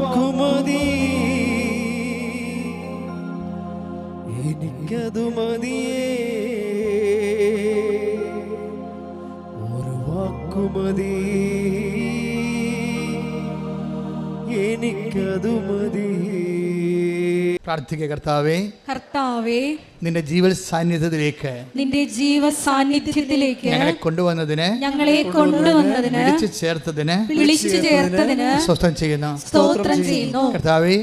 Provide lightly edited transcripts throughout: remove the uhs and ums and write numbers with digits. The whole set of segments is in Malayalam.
വാക്കുമതി, എനിക്കതു മതിയേ. ഒരു വാക്കുമതി, എനിക്കതു മതി. പ്രാർത്ഥിക്കുക. കർത്താവേ, കർത്താവേ, നിന്റെ ജീവ സാന്നിധ്യത്തിലേക്ക് ഞങ്ങളെ കൊണ്ടുവന്നതിന് വിളിച്ചു ചേർത്തതിന് സ്തോത്രം ചെയ്യുന്നു. കർത്താവേ,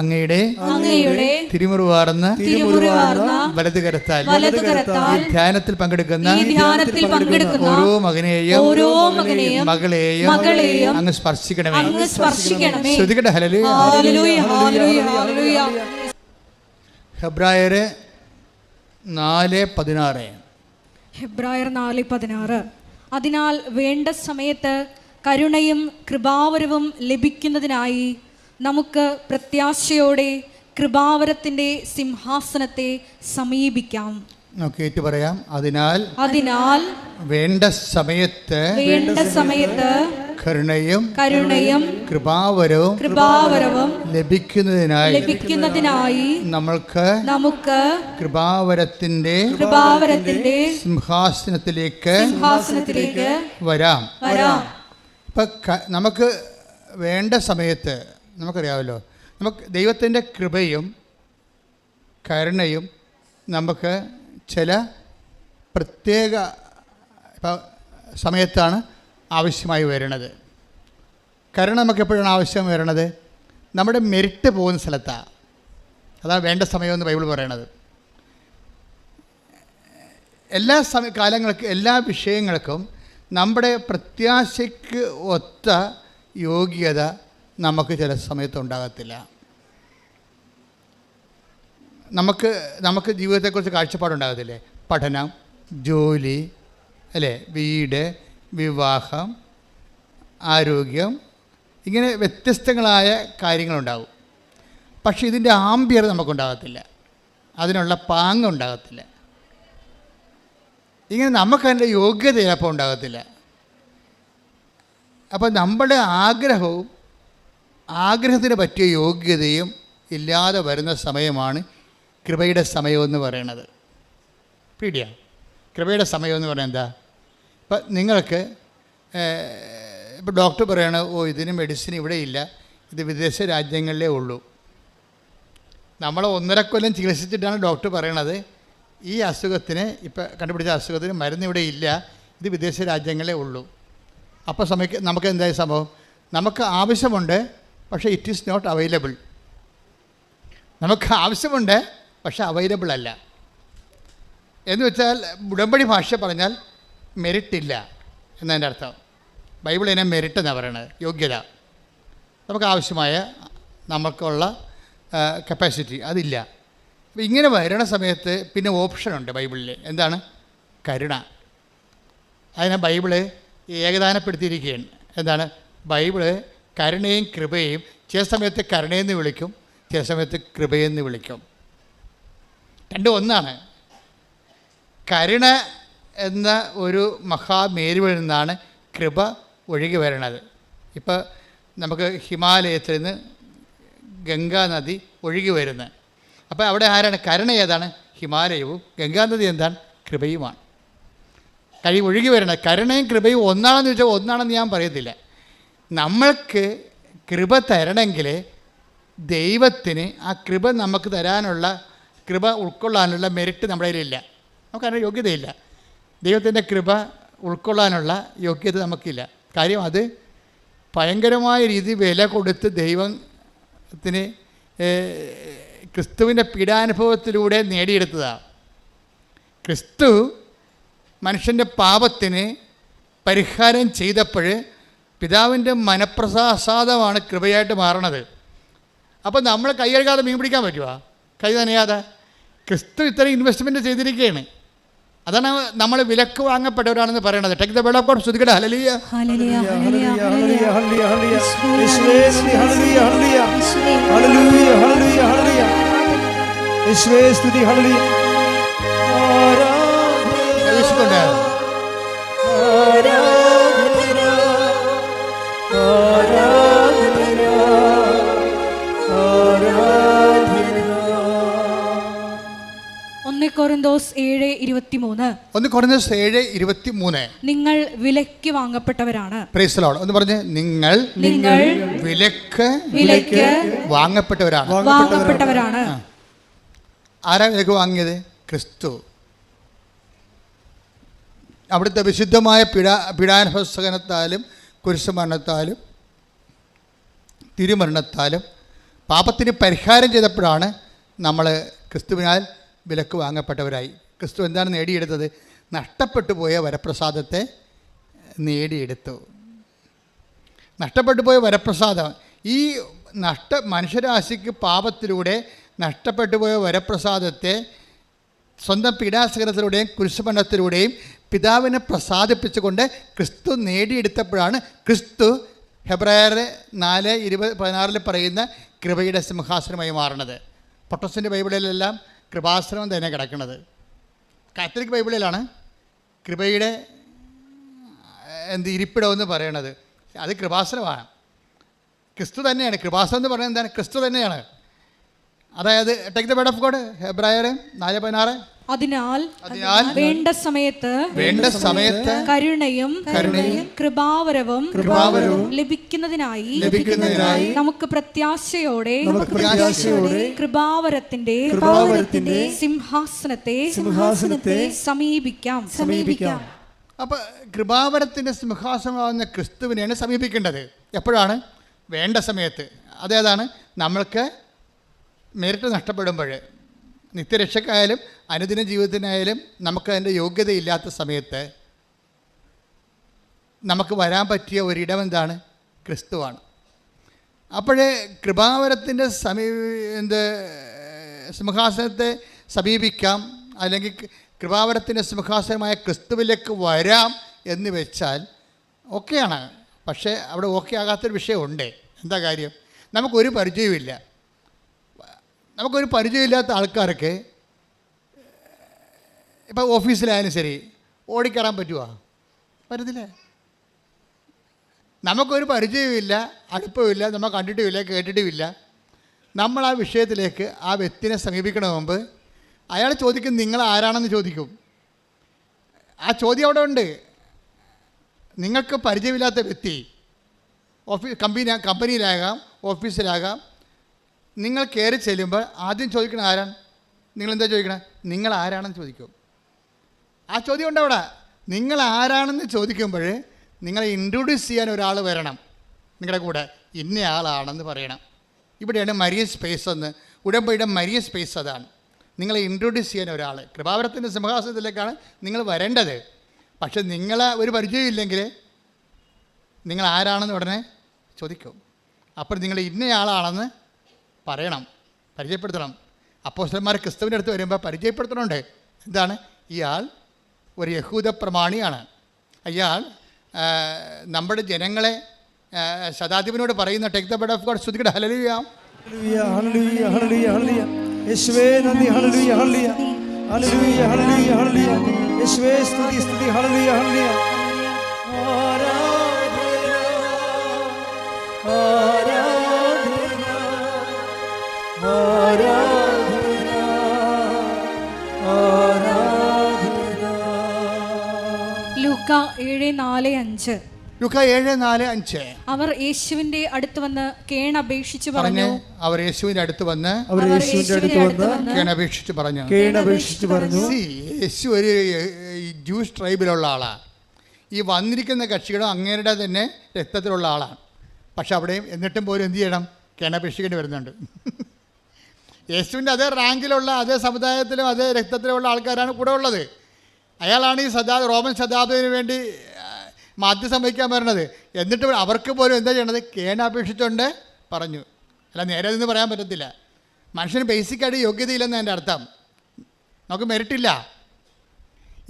അങ്ങയുടെ തിരുമുറിവാർന്ന വലതുകരത്താൽ ധ്യാനത്തിൽ പങ്കെടുക്കുന്ന ഓരോ മകനെയും മകളെയും അങ്ങ് സ്പർശിക്കണമേ. ശ്രുതികട്ടെ. ഹല്ലേലൂയ. ഹെബ്രായർ 4:16. അതിനാൽ വേണ്ട സമയത്ത് കരുണയും കൃപാവരവും ലഭിക്കുന്നതിനായി നമുക്ക് പ്രത്യാശയോടെ കൃപാവരത്തിന്റെ സിംഹാസനത്തെ സമീപിക്കാം. നമുക്ക് ഏറ്റു പറയാം. അതിനാൽ വേണ്ട സമയത്ത് കരുണയും കൃപാവരവും ലഭിക്കുന്നതിനായി നമുക്ക് കൃപാവരത്തിന്റെ സിംഹാസനത്തിലേക്ക് വരാം. ഇപ്പൊ നമുക്ക് വേണ്ട സമയത്ത് നമുക്കറിയാമല്ലോ, നമുക്ക് ദൈവത്തിൻ്റെ കൃപയും കരുണയും നമുക്ക് ചില പ്രത്യേക സമയത്താണ് ആവശ്യമായി വരുന്നത്. കരുണ നമുക്ക് എപ്പോഴാണ് ആവശ്യം വരുന്നത്? നമ്മുടെ മെരിറ്റ് പോകുന്ന സ്ഥലത്താണ്. അതാണ് വേണ്ട സമയമെന്ന് ബൈബിൾ പറയണത്. എല്ലാ കാലങ്ങൾക്കും എല്ലാ വിഷയങ്ങൾക്കും നമ്മുടെ പ്രത്യാശയ്ക്ക് ഒത്ത യോഗ്യത നമുക്ക് ചില സമയത്ത് ഉണ്ടാകത്തില്ല. നമുക്ക് ജീവിതത്തെക്കുറിച്ച് കാഴ്ചപ്പാടുണ്ടാകത്തില്ലേ? പഠനം, ജോലി, അല്ലേ, വീട്, വിവാഹം, ആരോഗ്യം, ഇങ്ങനെ വ്യത്യസ്തങ്ങളായ കാര്യങ്ങളുണ്ടാകും. പക്ഷെ ഇതിൻ്റെ ആംബിയർ നമുക്കുണ്ടാകത്തില്ല, അതിനുള്ള പാങ്ങ് ഉണ്ടാകത്തില്ല. ഇങ്ങനെ നമുക്കതിൻ്റെ യോഗ്യത ചിലപ്പോൾ ഉണ്ടാകത്തില്ല. അപ്പോൾ നമ്മുടെ ആഗ്രഹത്തിന് പറ്റിയ യോഗ്യതയും ഇല്ലാതെ വരുന്ന സമയമാണ് കൃപയുടെ സമയമെന്ന് പറയുന്നത്. പീഡിയാണ് കൃപയുടെ സമയമെന്ന് പറയുന്നത്. എന്താ? ഇപ്പം നിങ്ങൾക്ക് ഇപ്പോൾ ഡോക്ടർ പറയണ, ഇതിന് മെഡിസിൻ ഇവിടെ ഇല്ല, ഇത് വിദേശ രാജ്യങ്ങളിലേ ഉള്ളൂ. നമ്മൾ 1.5 കൊല്ലം ചികിത്സിച്ചിട്ടാണ് ഡോക്ടർ പറയണത്, ഈ അസുഖത്തിന്, ഇപ്പം കണ്ടുപിടിച്ച അസുഖത്തിന് മരുന്ന് ഇവിടെ ഇല്ല, ഇത് വിദേശ രാജ്യങ്ങളിലേ ഉള്ളൂ. അപ്പോൾ നമുക്ക് എന്തായ സംഭവം? നമുക്ക് ആവശ്യമുണ്ട്, പക്ഷേ ഇറ്റ് ഈസ് നോട്ട് അവൈലബിൾ. നമുക്ക് ആവശ്യമുണ്ട്, പക്ഷെ അവൈലബിൾ അല്ല. എന്ന് വെച്ചാൽ ഉടമ്പടി ഭാഷ പറഞ്ഞാൽ മെറിറ്റില്ല എന്നതിൻ്റെ അർത്ഥം. ബൈബിൾ ഇതിനെ മെറിറ്റ് എന്നാണ് പറയണത്, യോഗ്യത. നമുക്ക് ആവശ്യമായ നമുക്കുള്ള കപ്പാസിറ്റി അതില്ല. അപ്പോൾ ഇങ്ങനെ വരണ സമയത്ത് പിന്നെ ഓപ്ഷനുണ്ട് ബൈബിളിൽ. എന്താണ്? കരുണ. അതിനെ ബൈബിള് ഏകദാനപ്പെടുത്തിയിരിക്കുകയാണ്. എന്താണ്? ബൈബിള് കരുണയും കൃപയും ചില സമയത്ത് കരുണയെന്ന് വിളിക്കും, ചില സമയത്ത് കൃപയെന്ന് വിളിക്കും. രണ്ടും ഒന്നാണ്. കരുണ എന്ന ഒരു മഹാമേരുവിൽ നിന്നാണ് കൃപ ഒഴുകി വരണത്. ഇപ്പോൾ നമുക്ക് ഹിമാലയത്തിൽ നിന്ന് ഗംഗാ നദി ഒഴുകി വരുന്നത്. അപ്പോൾ അവിടെ ആരാണ്? കരുണ ഏതാണ്? ഹിമാലയവും. ഗംഗാനദി എന്താണ്? കൃപയുമാണ്. ഒഴുകി വരണത്. കരുണയും കൃപയും ഒന്നാണെന്ന് ചോദിച്ചാൽ ഒന്നാണെന്ന് ഞാൻ പറയത്തില്ല. നമ്മൾക്ക് കൃപ തരണമെങ്കിൽ ദൈവത്തിന് ആ കൃപ നമുക്ക് തരാനുള്ള, കൃപ ഉൾക്കൊള്ളാനുള്ള മെറിറ്റ് നമ്മുടെ കയ്യിലില്ല. നമുക്കതിന് യോഗ്യതയില്ല. ദൈവത്തിൻ്റെ കൃപ ഉൾക്കൊള്ളാനുള്ള യോഗ്യത നമുക്കില്ല. കാര്യം അത് ഭയങ്കരമായ രീതി വില കൊടുത്ത് ദൈവത്തിന് ക്രിസ്തുവിൻ്റെ പീഡാനുഭവത്തിലൂടെ നേടിയെടുത്തതാണ്. ക്രിസ്തു മനുഷ്യൻ്റെ പാപത്തിന് പരിഹാരം ചെയ്തപ്പോൾ പിതാവിൻ്റെ മനപ്രസാദമാണ് കൃപയായിട്ട് മാറണത്. അപ്പോൾ നമ്മൾ കൈ കഴുകാതെ മീൻ പിടിക്കാൻ പറ്റുമോ? കൈ നനയാതെ. ക്രിസ്തു ഇത്രയും ഇൻവെസ്റ്റ്മെൻറ്റ് ചെയ്തിരിക്കുകയാണ്. അതാണ് നമ്മൾ വിലക്ക് വാങ്ങപ്പെട്ടവരാണെന്ന് പറയുന്നത്. Take the word of God. സ്തുതിക്കട്ടെ. ഹല്ലേലൂയ, ഹല്ലേലൂയ, ഹല്ലേലൂയ, ഹല്ലേലൂയ, ഹല്ലേലൂയ, ഹല്ലേലൂയ, യേശുവേ സ്തുതി. ഹല്ലേലൂയ, ഹല്ലേലൂയ, ഹല്ലേലൂയ, ഹല്ലേലൂയ, ഹല്ലേലൂയ, യേശുവേ സ്തുതി. ഹല്ലേലൂയ. ആരാധന, ആരാധന, ആരാധന. കൊരിന്തോസ് 7:23. 1 കൊരിന്തോസ് 7:23. നിങ്ങൾ വിലയ്ക്ക് വാങ്ങപ്പെട്ടവരാണ്. Price the Lord. ഒന്ന് പറഞ്ഞ്, നിങ്ങൾ വിലക്ക് വാങ്ങപ്പെട്ടവരാണ്. ആരാ വിലക്ക് വാങ്ങിയത്? ക്രിസ്തു. അവിടുത്തെ വിശുദ്ധമായ പീഡാനുഭവസഹനത്താലും കുരിശുമരണത്താലും തിരുമരണത്താലും പാപത്തിന് പരിഹാരം ചെയ്തപ്പോഴാണ് നമ്മൾ ക്രിസ്തുവിനാൽ വിലക്ക് വാങ്ങപ്പെട്ടവരായി. ക്രിസ്തു എന്താണ് നേടിയെടുത്തത്? നഷ്ടപ്പെട്ടു പോയ വരപ്രസാദത്തെ നേടിയെടുത്തു. നഷ്ടപ്പെട്ടു പോയ വരപ്രസാദം, ഈ മനുഷ്യരാശിക്ക് പാപത്തിലൂടെ നഷ്ടപ്പെട്ടു പോയ വരപ്രസാദത്തെ സ്വന്തം പീഡാസഹനത്തിലൂടെയും കുരിശുമരണത്തിലൂടെയും പിതാവിനെ പ്രസാദിപ്പിച്ചുകൊണ്ട് ക്രിസ്തു നേടിയെടുത്തപ്പോഴാണ് ക്രിസ്തു ഹെബ്രായർ 4:16 പറയുന്ന കൃപയുടെ സിംഹാസനമായി മാറുന്നത്. പ്രൊട്ടസ്റ്റൻ്റ് ബൈബിളിലെല്ലാം കൃപാസനം തന്നെ കിടക്കുന്നത്. കാത്തലിക് ബൈബിളിലാണ് കൃപയുടെ ഇരിപ്പിടമെന്ന് പറയണത്. അത് കൃപാസനമാണ്. ക്രിസ്തു തന്നെയാണ്. കൃപാസനം എന്ന് പറയുന്നത് എന്താണ്? ക്രിസ്തു തന്നെയാണ്. അതായത് take the word of God, ഹെബ്രായർ 4:16. അതിനാൽ വേണ്ട സമയത്ത് കരുണയും കൃപാവരവും ലഭിക്കുന്നതിനായി നമുക്ക് പ്രത്യാശയോടെ കൃപാവരത്തിന്റെ സിംഹാസനത്തെ സമീപിക്കാം. അപ്പോൾ കൃപാവരത്തിൻ്റെ സിംഹാസനമാകുന്ന ക്രിസ്തുവിനെയാണ് സമീപിക്കേണ്ടത്. എപ്പോഴാണ്? വേണ്ട സമയത്ത്. അതേതാണ്? നമ്മൾക്ക് മെറിറ്റ് നഷ്ടപ്പെടുമ്പോൾ, നിത്യരക്ഷക്കായാലും അനുദിന ജീവിതത്തിനായാലും നമുക്ക് അതിൻ്റെ യോഗ്യതയില്ലാത്ത സമയത്ത് നമുക്ക് വരാൻ പറ്റിയ ഒരിടം എന്താണ്? ക്രിസ്തുവാണ്. അപ്പോഴേ കൃപാവരത്തിൻ്റെ സിംഹാസനത്തെ സമീപിക്കാം, അല്ലെങ്കിൽ കൃപാവരത്തിൻ്റെ സിംഹാസനമായ ക്രിസ്തുവിലേക്ക് വരാം എന്ന് വെച്ചാൽ ഓക്കെയാണ്. പക്ഷേ അവിടെ ഓക്കെ ആകാത്തൊരു വിഷയമുണ്ട്. എന്താ കാര്യം? നമുക്കൊരു പരിചയമില്ല. നമുക്കൊരു പരിചയമില്ലാത്ത ആൾക്കാർക്ക് ഇപ്പോൾ ഓഫീസിലായാലും ശരി ഓടിക്കയറാൻ പറ്റുമോ? പറ്റത്തില്ല. നമുക്കൊരു പരിചയമില്ല, അടുപ്പമില്ല, നമ്മൾ കണ്ടിട്ടുമില്ല, കേട്ടിട്ടുമില്ല. നമ്മൾ ആ വിഷയത്തിലേക്ക് ആ വ്യക്തിനെ സമീപിക്കണ മുമ്പ് അയാൾ ചോദിക്കും, നിങ്ങൾ ആരാണെന്ന് ചോദിക്കും. ആ ചോദ്യം അവിടെ ഉണ്ട്. നിങ്ങൾക്ക് പരിചയമില്ലാത്ത വ്യക്തി കമ്പനിയിലാകാം, ഓഫീസിലാകാം, നിങ്ങൾ കയറി ചെല്ലുമ്പോൾ ആദ്യം ചോദിക്കണം ആരാണ്? നിങ്ങളെന്താ ചോദിക്കണം? നിങ്ങൾ ആരാണെന്ന് ചോദിക്കും. ആ ചോദ്യം ഉണ്ട് അവിടെ. നിങ്ങൾ ആരാണെന്ന് ചോദിക്കുമ്പോൾ നിങ്ങളെ ഇൻട്രൊഡ്യൂസ് ചെയ്യാൻ ഒരാൾ വരണം നിങ്ങളുടെ കൂടെ. ഇന്നയാളാണെന്ന് പറയണം. ഇവിടെയാണ് മരിയ സ്പേസ് എന്ന്. ഉടമ്പടിയുടെ മരിയ സ്പേസ് അതാണ്. നിങ്ങളെ ഇൻട്രൊഡ്യൂസ് ചെയ്യാൻ ഒരാൾ. കൃപാവരത്തിൻ്റെ സിംഹാസനത്തിലേക്കാണ് നിങ്ങൾ വരേണ്ടത്. പക്ഷെ നിങ്ങളെ ഒരു പരിചയമില്ലെങ്കിൽ നിങ്ങൾ ആരാണെന്ന് ഉടനെ ചോദിക്കും. അപ്പോൾ നിങ്ങൾ ഇന്നയാളാണെന്ന് പറയണം, പരിചയപ്പെടുത്തണം. അപ്പോസ്തലന്മാർ ക്രിസ്തുവിൻ്റെ അടുത്ത് വരുമ്പോൾ പരിചയപ്പെടുത്തണുണ്ട്. എന്താണ്? ഇയാൾ ഒരു യഹൂദ പ്രമാണിയാണ്. അയാൾ നമ്മുടെ ജനങ്ങളെ ശതാധിപനോട് പറയുന്ന take the word of God. സ്തുതിക്കട്ടെ. ഹല്ലേലൂയ, ഹല്ലേലൂയ, ഹല്ലേലൂയ, ഹല്ലേലൂയ. യേശുവേ നന്ദി. ഹല്ലേലൂയ, ഹല്ലേലൂയ, ഹല്ലേലൂയ, ഹല്ലേലൂയ, ഹല്ലേലൂയ. യേശുവേ സ്തുതി, സ്തുതി. ഹല്ലേലൂയ, ഹല്ലേലൂയ. ലൂക്ക 7:4-5. ലൂക്ക 7:4-5. അവർ യേശുവിന്റെ അടുത്ത് വന്ന് കേണപേക്ഷിച്ചു പറഞ്ഞു. അവർ യേശുവിന്റെ അടുത്ത് വന്ന് കേണപേക്ഷിച്ചു പറഞ്ഞു. യേശു ഒരു ജൂസ് ട്രൈബിലുള്ള ആളാണ്. ഈ വന്നിരിക്കുന്ന കക്ഷികളും അങ്ങേരുടെ തന്നെ രക്തത്തിലുള്ള ആളാണ്. പക്ഷെ അവിടെയും എന്നിട്ടും പോലും എന്ത് ചെയ്യണം? കേണപേക്ഷിക്കേണ്ടി വരുന്നുണ്ട്. യേശുവിൻ്റെ അതേ റാങ്കിലുള്ള, അതേ സമുദായത്തിലും അതേ രക്തത്തിലുള്ള ആൾക്കാരാണ് കൂടെ ഉള്ളത്. അയാളാണ് ഈ റോമൻ ശതാബ്ദത്തിന് വേണ്ടി മാധ്യസ്ഥം വഹിക്കാൻ വരുന്നത്. എന്നിട്ട് അവർക്ക് പോലും എന്താ ചെയ്യണത്? കേണപേക്ഷിച്ചുകൊണ്ട് പറഞ്ഞു. അല്ല, നേരെ നിന്ന് പറയാൻ പറ്റത്തില്ല. മനുഷ്യന് ബേസിക്കായിട്ട് യോഗ്യതയില്ലെന്ന് എൻ്റെ അർത്ഥം. നമുക്ക് മെറിറ്റില്ല.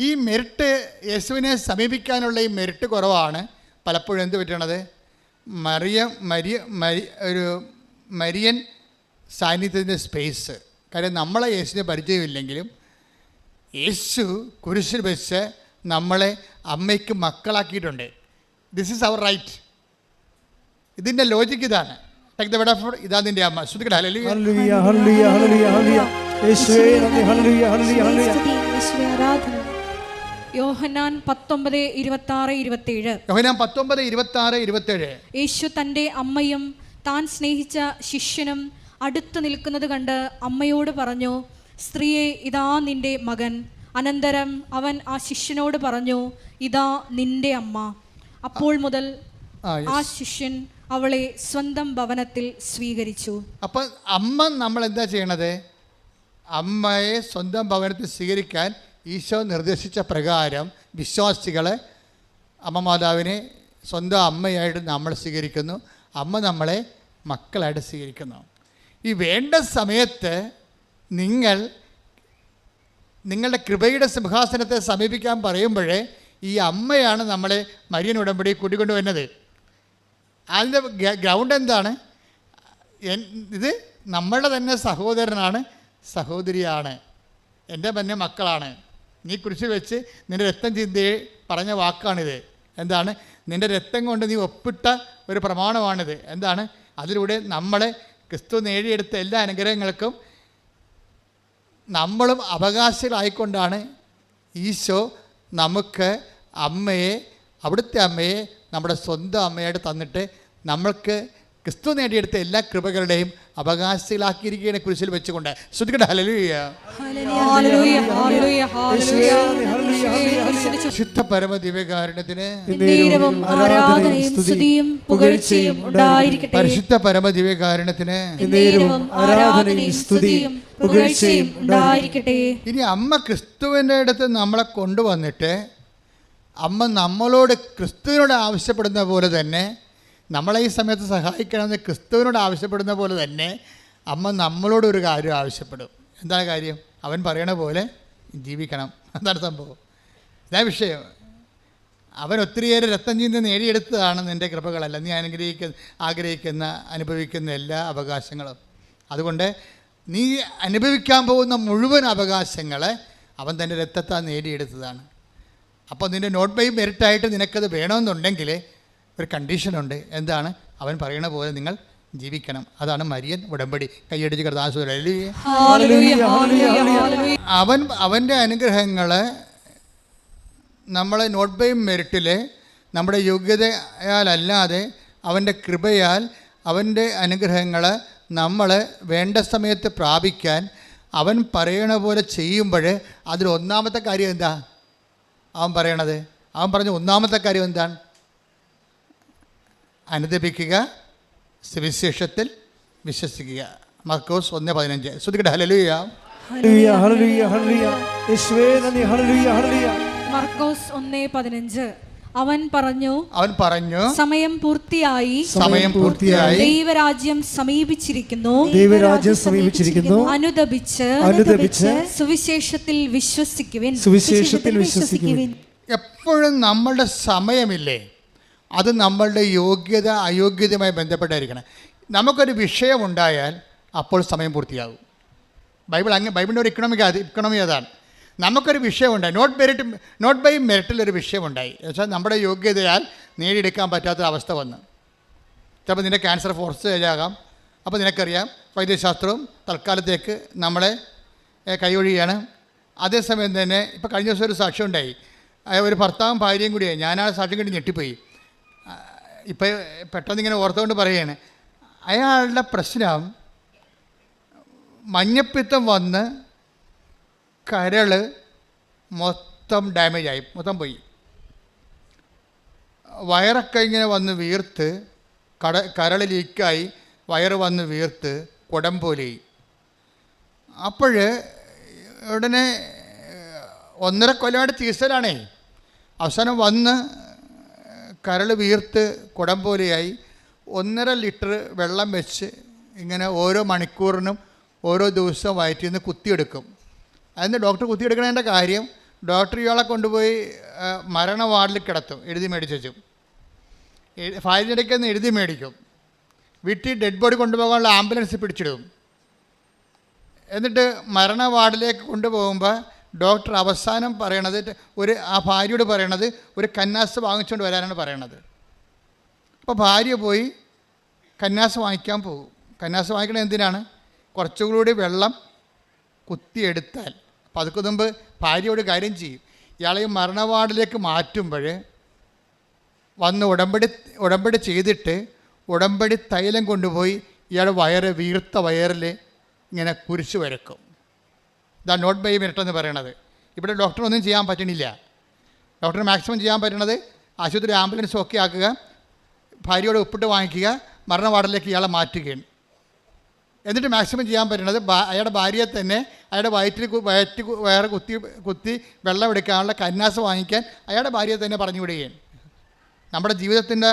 ഈ മെറിറ്റ്, യേശുവിനെ സമീപിക്കാനുള്ള ഈ മെറിറ്റ് കുറവാണ് പലപ്പോഴും എന്ത് പറ്റണത്? ഒരു മരിയൻ സാന്നിധ്യത്തിൻ്റെ സ്പേസ്. കാര്യം നമ്മളെ യേശുവിനെ പരിചയമില്ലെങ്കിലും യേശു കുരിശിൽ വെച്ച് നമ്മളെ അമ്മയ്ക്ക് മക്കളാക്കിയിട്ടുണ്ട്. This is our right. ഇതിൻ്റെ ലോജിക്ക് ഇതാണ്. Take the word of God. ഇതാ നിൻ്റെ അമ്മ. ശ്രുതിക്കട്ടെ. ഹല്ലേലൂയ, ഹല്ലേലൂയ, ഹല്ലേലൂയ, ഹല്ലേലൂയ. യേശുവേ നന്ദി. ഹല്ലേലൂയ ഹല്ലേലൂയ ഹല്ലേലൂയ. സ്തുതി, യേശുവേ ആരാധന. യോഹന്നാൻ 19:26-27. യോഹന്നാൻ 19:26-27. യേശു തൻ്റെ അമ്മയും താൻ സ്നേഹിച്ച ശിഷ്യനും അടുത്തു നിൽക്കുന്നത് കണ്ട് അമ്മയോട് പറഞ്ഞു, സ്ത്രീയെ, ഇതാ നിന്റെ മകൻ. അനന്തരം അവൻ ആ ശിഷ്യനോട് പറഞ്ഞു, ഇതാ നിന്റെ അമ്മ. അപ്പോൾ മുതൽ ആ ശിഷ്യൻ അവളെ സ്വന്തം ഭവനത്തിൽ സ്വീകരിച്ചു. അപ്പം അമ്മ നമ്മൾ എന്താ ചെയ്യണത്? അമ്മയെ സ്വന്തം ഭവനത്തിൽ സ്വീകരിക്കാൻ ഈശോ നിർദ്ദേശിച്ച പ്രകാരം വിശ്വാസികളെ അമ്മ മാതാവിനെ സ്വന്തം അമ്മയായിട്ട് നമ്മൾ സ്വീകരിക്കുന്നു. അമ്മ നമ്മളെ മക്കളായിട്ട് സ്വീകരിക്കുന്നു. ഈ വേണ്ട സമയത്ത് നിങ്ങളുടെ കൃപയുടെ സിംഹാസനത്തെ സമീപിക്കാൻ പറയുമ്പോഴേ ഈ അമ്മയാണ് നമ്മളെ മരിയൻ ഉടമ്പടി കൂട്ടിക്കൊണ്ടു വരുന്നത്. അതിൻ്റെ ഗ്രൗണ്ട് എന്താണ്? ഇത് നമ്മളുടെ തന്നെ സഹോദരനാണ്, സഹോദരിയാണ്, എൻ്റെ തന്നെ മക്കളാണ്. നീ കുരിശ് വെച്ച് നിൻ്റെ രക്തം ചിന്തി പറഞ്ഞ വാക്കാണിത്. എന്താണ്? നിൻ്റെ രക്തം കൊണ്ട് നീ ഒപ്പിട്ട ഒരു പ്രമാണമാണിത്. എന്താണ്? അതിലൂടെ നമ്മളെ ക്രിസ്തു നേടിയെടുത്ത എല്ലാ അനുഗ്രഹങ്ങൾക്കും നമ്മളും അവകാശികളായിക്കൊണ്ടാണ് ഈശോ നമുക്ക് അമ്മയെ, അവിടുത്തെ അമ്മയെ നമ്മുടെ സ്വന്തം അമ്മയായിട്ട് തന്നിട്ട് നമ്മൾക്ക് ക്രിസ്തു നേടിയെടുത്ത എല്ലാ കൃപകളുടെയും അവകാശികളാക്കിയിരിക്കുകയാണ് കുരിശിൽ വെച്ചുകൊണ്ട്. ശ്രുതിക്കട്ടെ ഹല്ലേലൂയ. ശുദ്ധ പരമ ദിവ്യകാരുണ്യത്തിന് പരിശുദ്ധ പരമ ദിവ്യകാരുണ്യത്തിന്. ഇനി അമ്മ ക്രിസ്തുവിൻ്റെ അടുത്ത് നമ്മളെ കൊണ്ടുവന്നിട്ട് അമ്മ നമ്മളോട് ക്രിസ്തുവിനോട് ആവശ്യപ്പെടുന്ന പോലെ തന്നെ, നമ്മളെ ഈ സമയത്ത് സഹായിക്കണമെന്ന് ക്രിസ്തുവിനോട് ആവശ്യപ്പെടുന്ന പോലെ തന്നെ അമ്മ നമ്മളോടൊരു കാര്യം ആവശ്യപ്പെടും. എന്താണ് കാര്യം? അവൻ പറയണ പോലെ ജീവിക്കണം. എന്താണ് സംഭവം? ഇതാ വിഷയം. അവൻ ഒത്തിരിയേറെ രക്തം ചിന്തി നേടിയെടുത്തതാണ് നിൻ്റെ കൃപകളല്ല, നീ ആഗ്രഹിക്കുന്ന അനുഭവിക്കുന്ന എല്ലാ അവകാശങ്ങളും. അതുകൊണ്ട് നീ അനുഭവിക്കാൻ പോകുന്ന മുഴുവൻ അവകാശങ്ങളെ അവൻ തൻ്റെ രക്തത്താൽ നേടിയെടുത്തതാണ്. അപ്പോൾ നിൻ്റെ നോട്ട് ബൈ മെറിറ്റായിട്ട് നിനക്കത് വേണമെന്നുണ്ടെങ്കിൽ ഒരു കണ്ടീഷനുണ്ട്. എന്താണ്? അവൻ പറയണ പോലെ നിങ്ങൾ ജീവിക്കണം. അതാണ് മരിയൻ ഉടമ്പടി. കൈയടിച്ച് കർത്താവേ. അവൻ്റെ അനുഗ്രഹങ്ങൾ നമ്മളെ നോട്ട് ബൈ മെറിറ്റിൽ നമ്മുടെ യോഗ്യതയാലല്ലാതെ അവൻ്റെ കൃപയാൽ അവൻ്റെ അനുഗ്രഹങ്ങൾ നമ്മൾ വേണ്ട സമയത്ത് പ്രാപിക്കാൻ അവൻ പറയണ പോലെ ചെയ്യുമ്പോൾ അതിലൊന്നാമത്തെ കാര്യം എന്താ അവൻ പറയണത്? അവൻ പറഞ്ഞ ഒന്നാമത്തെ കാര്യം എന്താണ്? അനുദപിക്കുക, സുവിശേഷത്തിൽ വിശ്വസിക്കുക. മർക്കോസ് 1:15. ശ്രുതിക്കട്ടെ ഹല്ലേലൂയ. മർക്കോസ് 1:15. അവൻ പറഞ്ഞു, സമയം പൂർത്തിയായി, ദൈവരാജ്യം സമീപിച്ചിരിക്കുന്നു, അനുദപിച്ച് സുവിശേഷത്തിൽ വിശ്വസിക്കുവിൻ. എപ്പോഴും നമ്മളുടെ സമയമില്ലേ, അത് നമ്മളുടെ യോഗ്യത അയോഗ്യതയുമായി ബന്ധപ്പെട്ടായിരിക്കണം. നമുക്കൊരു വിഷയമുണ്ടായാൽ അപ്പോൾ സമയം പൂർത്തിയാകും. ബൈബിളിൻ്റെ ഒരു ഇക്കണോമി അതാണ്. നമുക്കൊരു വിഷയമുണ്ടായി, നോട്ട് ബൈ മെറിറ്റിലൊരു വിഷയമുണ്ടായി എന്നുവെച്ചാൽ നമ്മുടെ യോഗ്യതയാൽ നേടിയെടുക്കാൻ പറ്റാത്തൊരവസ്ഥ വന്ന്. ചിലപ്പോൾ നിൻ്റെ ക്യാൻസർ ഫോർസ്റ്റേജാകാം. അപ്പോൾ നിനക്കറിയാം വൈദ്യശാസ്ത്രവും തൽക്കാലത്തേക്ക് നമ്മളെ കൈയൊഴിയാണ്. അതേസമയം തന്നെ ഇപ്പോൾ കഴിഞ്ഞ ദിവസം ഒരു സാക്ഷ്യം ഉണ്ടായി. ഒരു ഭർത്താവും ഭാര്യയും കൂടിയായി. ഞാനാണ് സാക്ഷ്യം കണ്ടി ഞെട്ടിപ്പോയി. ഇപ്പോൾ പെട്ടെന്നിങ്ങനെ ഓർത്തുകൊണ്ട് പറയുകയാണ്, അയാളുടെ പ്രശ്നം മഞ്ഞപ്പിത്തം വന്ന് കരൾ മൊത്തം ഡാമേജായി, മൊത്തം പോയി. വയറൊക്കെ ഇങ്ങനെ വന്ന് വീർത്ത്, കരൾ ലീക്കായി വയറ് വന്ന് വീർത്ത് കുടം പോലെയായി. അപ്പോൾ ഉടനെ 1.5 കൊല്ലമായിട്ട് ചികിത്സയിലാണേ. അവസാനം വന്ന് കരൾ വീർത്ത് കുടം പോലെയായി 1.5 ലിറ്റർ വെള്ളം വെച്ച് ഇങ്ങനെ ഓരോ മണിക്കൂറിനും ഓരോ ദിവസവും വയറ്റിൽ നിന്ന് കുത്തിയെടുക്കും. അതിന് ഡോക്ടർ കുത്തിയെടുക്കണതിൻ്റെ കാര്യം, ഡോക്ടർ ഇയാളെ കൊണ്ടുപോയി മരണ വാർഡിൽ കിടത്തും, എഴുതി മേടിച്ചു. ഫയലിനിടയ്ക്ക് ഒന്ന് എഴുതി മേടിക്കും. വീട്ടിൽ ഡെഡ് ബോഡി കൊണ്ടുപോകാനുള്ള ആംബുലൻസ് പിടിച്ചിടും. എന്നിട്ട് മരണ വാർഡിലേക്ക് കൊണ്ടുപോകുമ്പോൾ ഡോക്ടർ അവസാനം പറയണത്, ആ ഭാര്യയോട് പറയണത് ഒരു കന്നാസ് വാങ്ങിച്ചുകൊണ്ട് വരാനാണ് പറയണത്. അപ്പോൾ ഭാര്യ പോയി കന്നാസ് വാങ്ങിക്കാൻ പോകും. കന്നാസ് വാങ്ങിക്കണത് എന്തിനാണ്? കുറച്ചുകൂടി വെള്ളം കുത്തിയെടുത്താൽ, അപ്പോൾ അതൊക്കെ മുമ്പ് ഭാര്യയോട് കാര്യം ചെയ്യും. ഇയാളെ ഈ മരണവാർഡിലേക്ക് മാറ്റുമ്പോൾ വന്ന് ഉടമ്പടി ചെയ്തിട്ട് ഉടമ്പടി തൈലം കൊണ്ടുപോയി ഇയാളുടെ വീർത്ത വയറിൽ ഇങ്ങനെ കുരിശ് വരക്കും. ഇതാണ് നോട്ട് ബൈ മെറിറ്റ് എന്ന് പറയണത്. ഇവിടെ ഡോക്ടറൊന്നും ചെയ്യാൻ പറ്റണില്ല. ഡോക്ടർ മാക്സിമം ചെയ്യാൻ പറ്റണത് ആശുപത്രി ആംബുലൻസ് ഒക്കെ ആക്കുക, ഭാര്യയോട് ഒപ്പിട്ട് വാങ്ങിക്കുക, മരണവാർഡിലേക്ക് ഇയാളെ മാറ്റുകയാണ്. എന്നിട്ട് മാക്സിമം ചെയ്യാൻ പറ്റുന്നത് അയാളുടെ ഭാര്യയെ തന്നെ അയാളുടെ വയറ് കുത്തി വെള്ളം എടുക്കാനുള്ള കന്നാസ് വാങ്ങിക്കാൻ അയാളുടെ ഭാര്യയെ തന്നെ പറഞ്ഞു വിടുകയാണ്. നമ്മുടെ ജീവിതത്തിൻ്റെ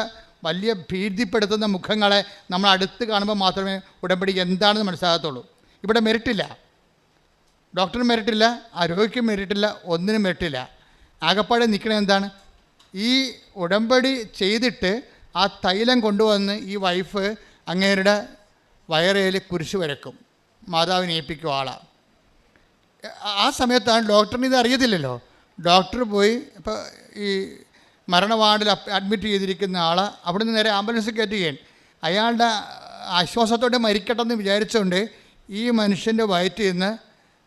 വലിയ ഭീതിപ്പെടുത്തുന്ന മുഖങ്ങളെ നമ്മൾ അടുത്ത് കാണുമ്പോൾ മാത്രമേ ഉടമ്പടി എന്താണെന്ന് മനസ്സിലാകത്തുള്ളൂ. ഇവിടെ മെറിറ്റില്ല, ഡോക്ടറിന് മെറിറ്റില്ല, ആ രോഗിക്ക് മെറിറ്റില്ല, ഒന്നിനും മെറിറ്റില്ല. ആകപ്പാടെ നിൽക്കണത് എന്താണ്? ഈ ഉടമ്പടി ചെയ്തിട്ട് ആ തൈലം കൊണ്ടുവന്ന് ഈ വൈഫ് അങ്ങേരുടെ വയറേൽ കുരിശ് വരക്കും, മാതാവിനെ ഏൽപ്പിക്കും ആളാണ്. ആ സമയത്താണ് ഡോക്ടറിന് ഇത് അറിയത്തില്ലല്ലോ. ഡോക്ടർ പോയി ഇപ്പോൾ ഈ മരണവാർഡിൽ അഡ്മിറ്റ് ചെയ്തിരിക്കുന്ന ആളെ അവിടുന്ന് നേരെ ആംബുലൻസ് കയറ്റുകയാണ്. അയാളുടെ ആശ്വാസത്തോടെ മരിക്കട്ടെന്ന് വിചാരിച്ചുകൊണ്ട് ഈ മനുഷ്യൻ്റെ വയറ്റിൽ നിന്ന്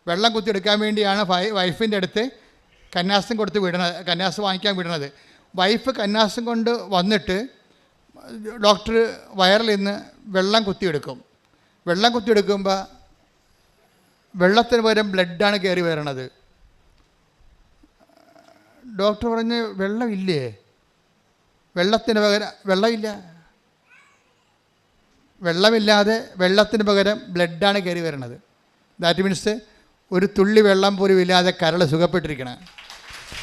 വെള്ളം കുത്തിയെടുക്കാൻ വേണ്ടിയാണ് വൈഫിൻ്റെ അടുത്ത് കന്നാസും കൊടുത്ത് വിടണത്, കന്നാസ് വാങ്ങിക്കാൻ വിടണത്. വൈഫ് കന്നാസും കൊണ്ട് വന്നിട്ട് ഡോക്ടർ വയറിൽ നിന്ന് വെള്ളം കുത്തിയെടുക്കും. വെള്ളം കുത്തിയെടുക്കുമ്പോൾ വെള്ളത്തിന് പകരം ബ്ലഡാണ് കയറി വരണത്. ഡോക്ടർ പറഞ്ഞ് വെള്ളമില്ലേ, വെള്ളത്തിന് പകരം വെള്ളമില്ല, വെള്ളമില്ലാതെ വെള്ളത്തിന് പകരം ബ്ലഡാണ് കയറി വരണത്. ദാറ്റ് മീൻസ് ഒരു തുള്ളി വെള്ളം പോലും ഇല്ലാതെ കരൾ സുഖപ്പെട്ടിരിക്കണം.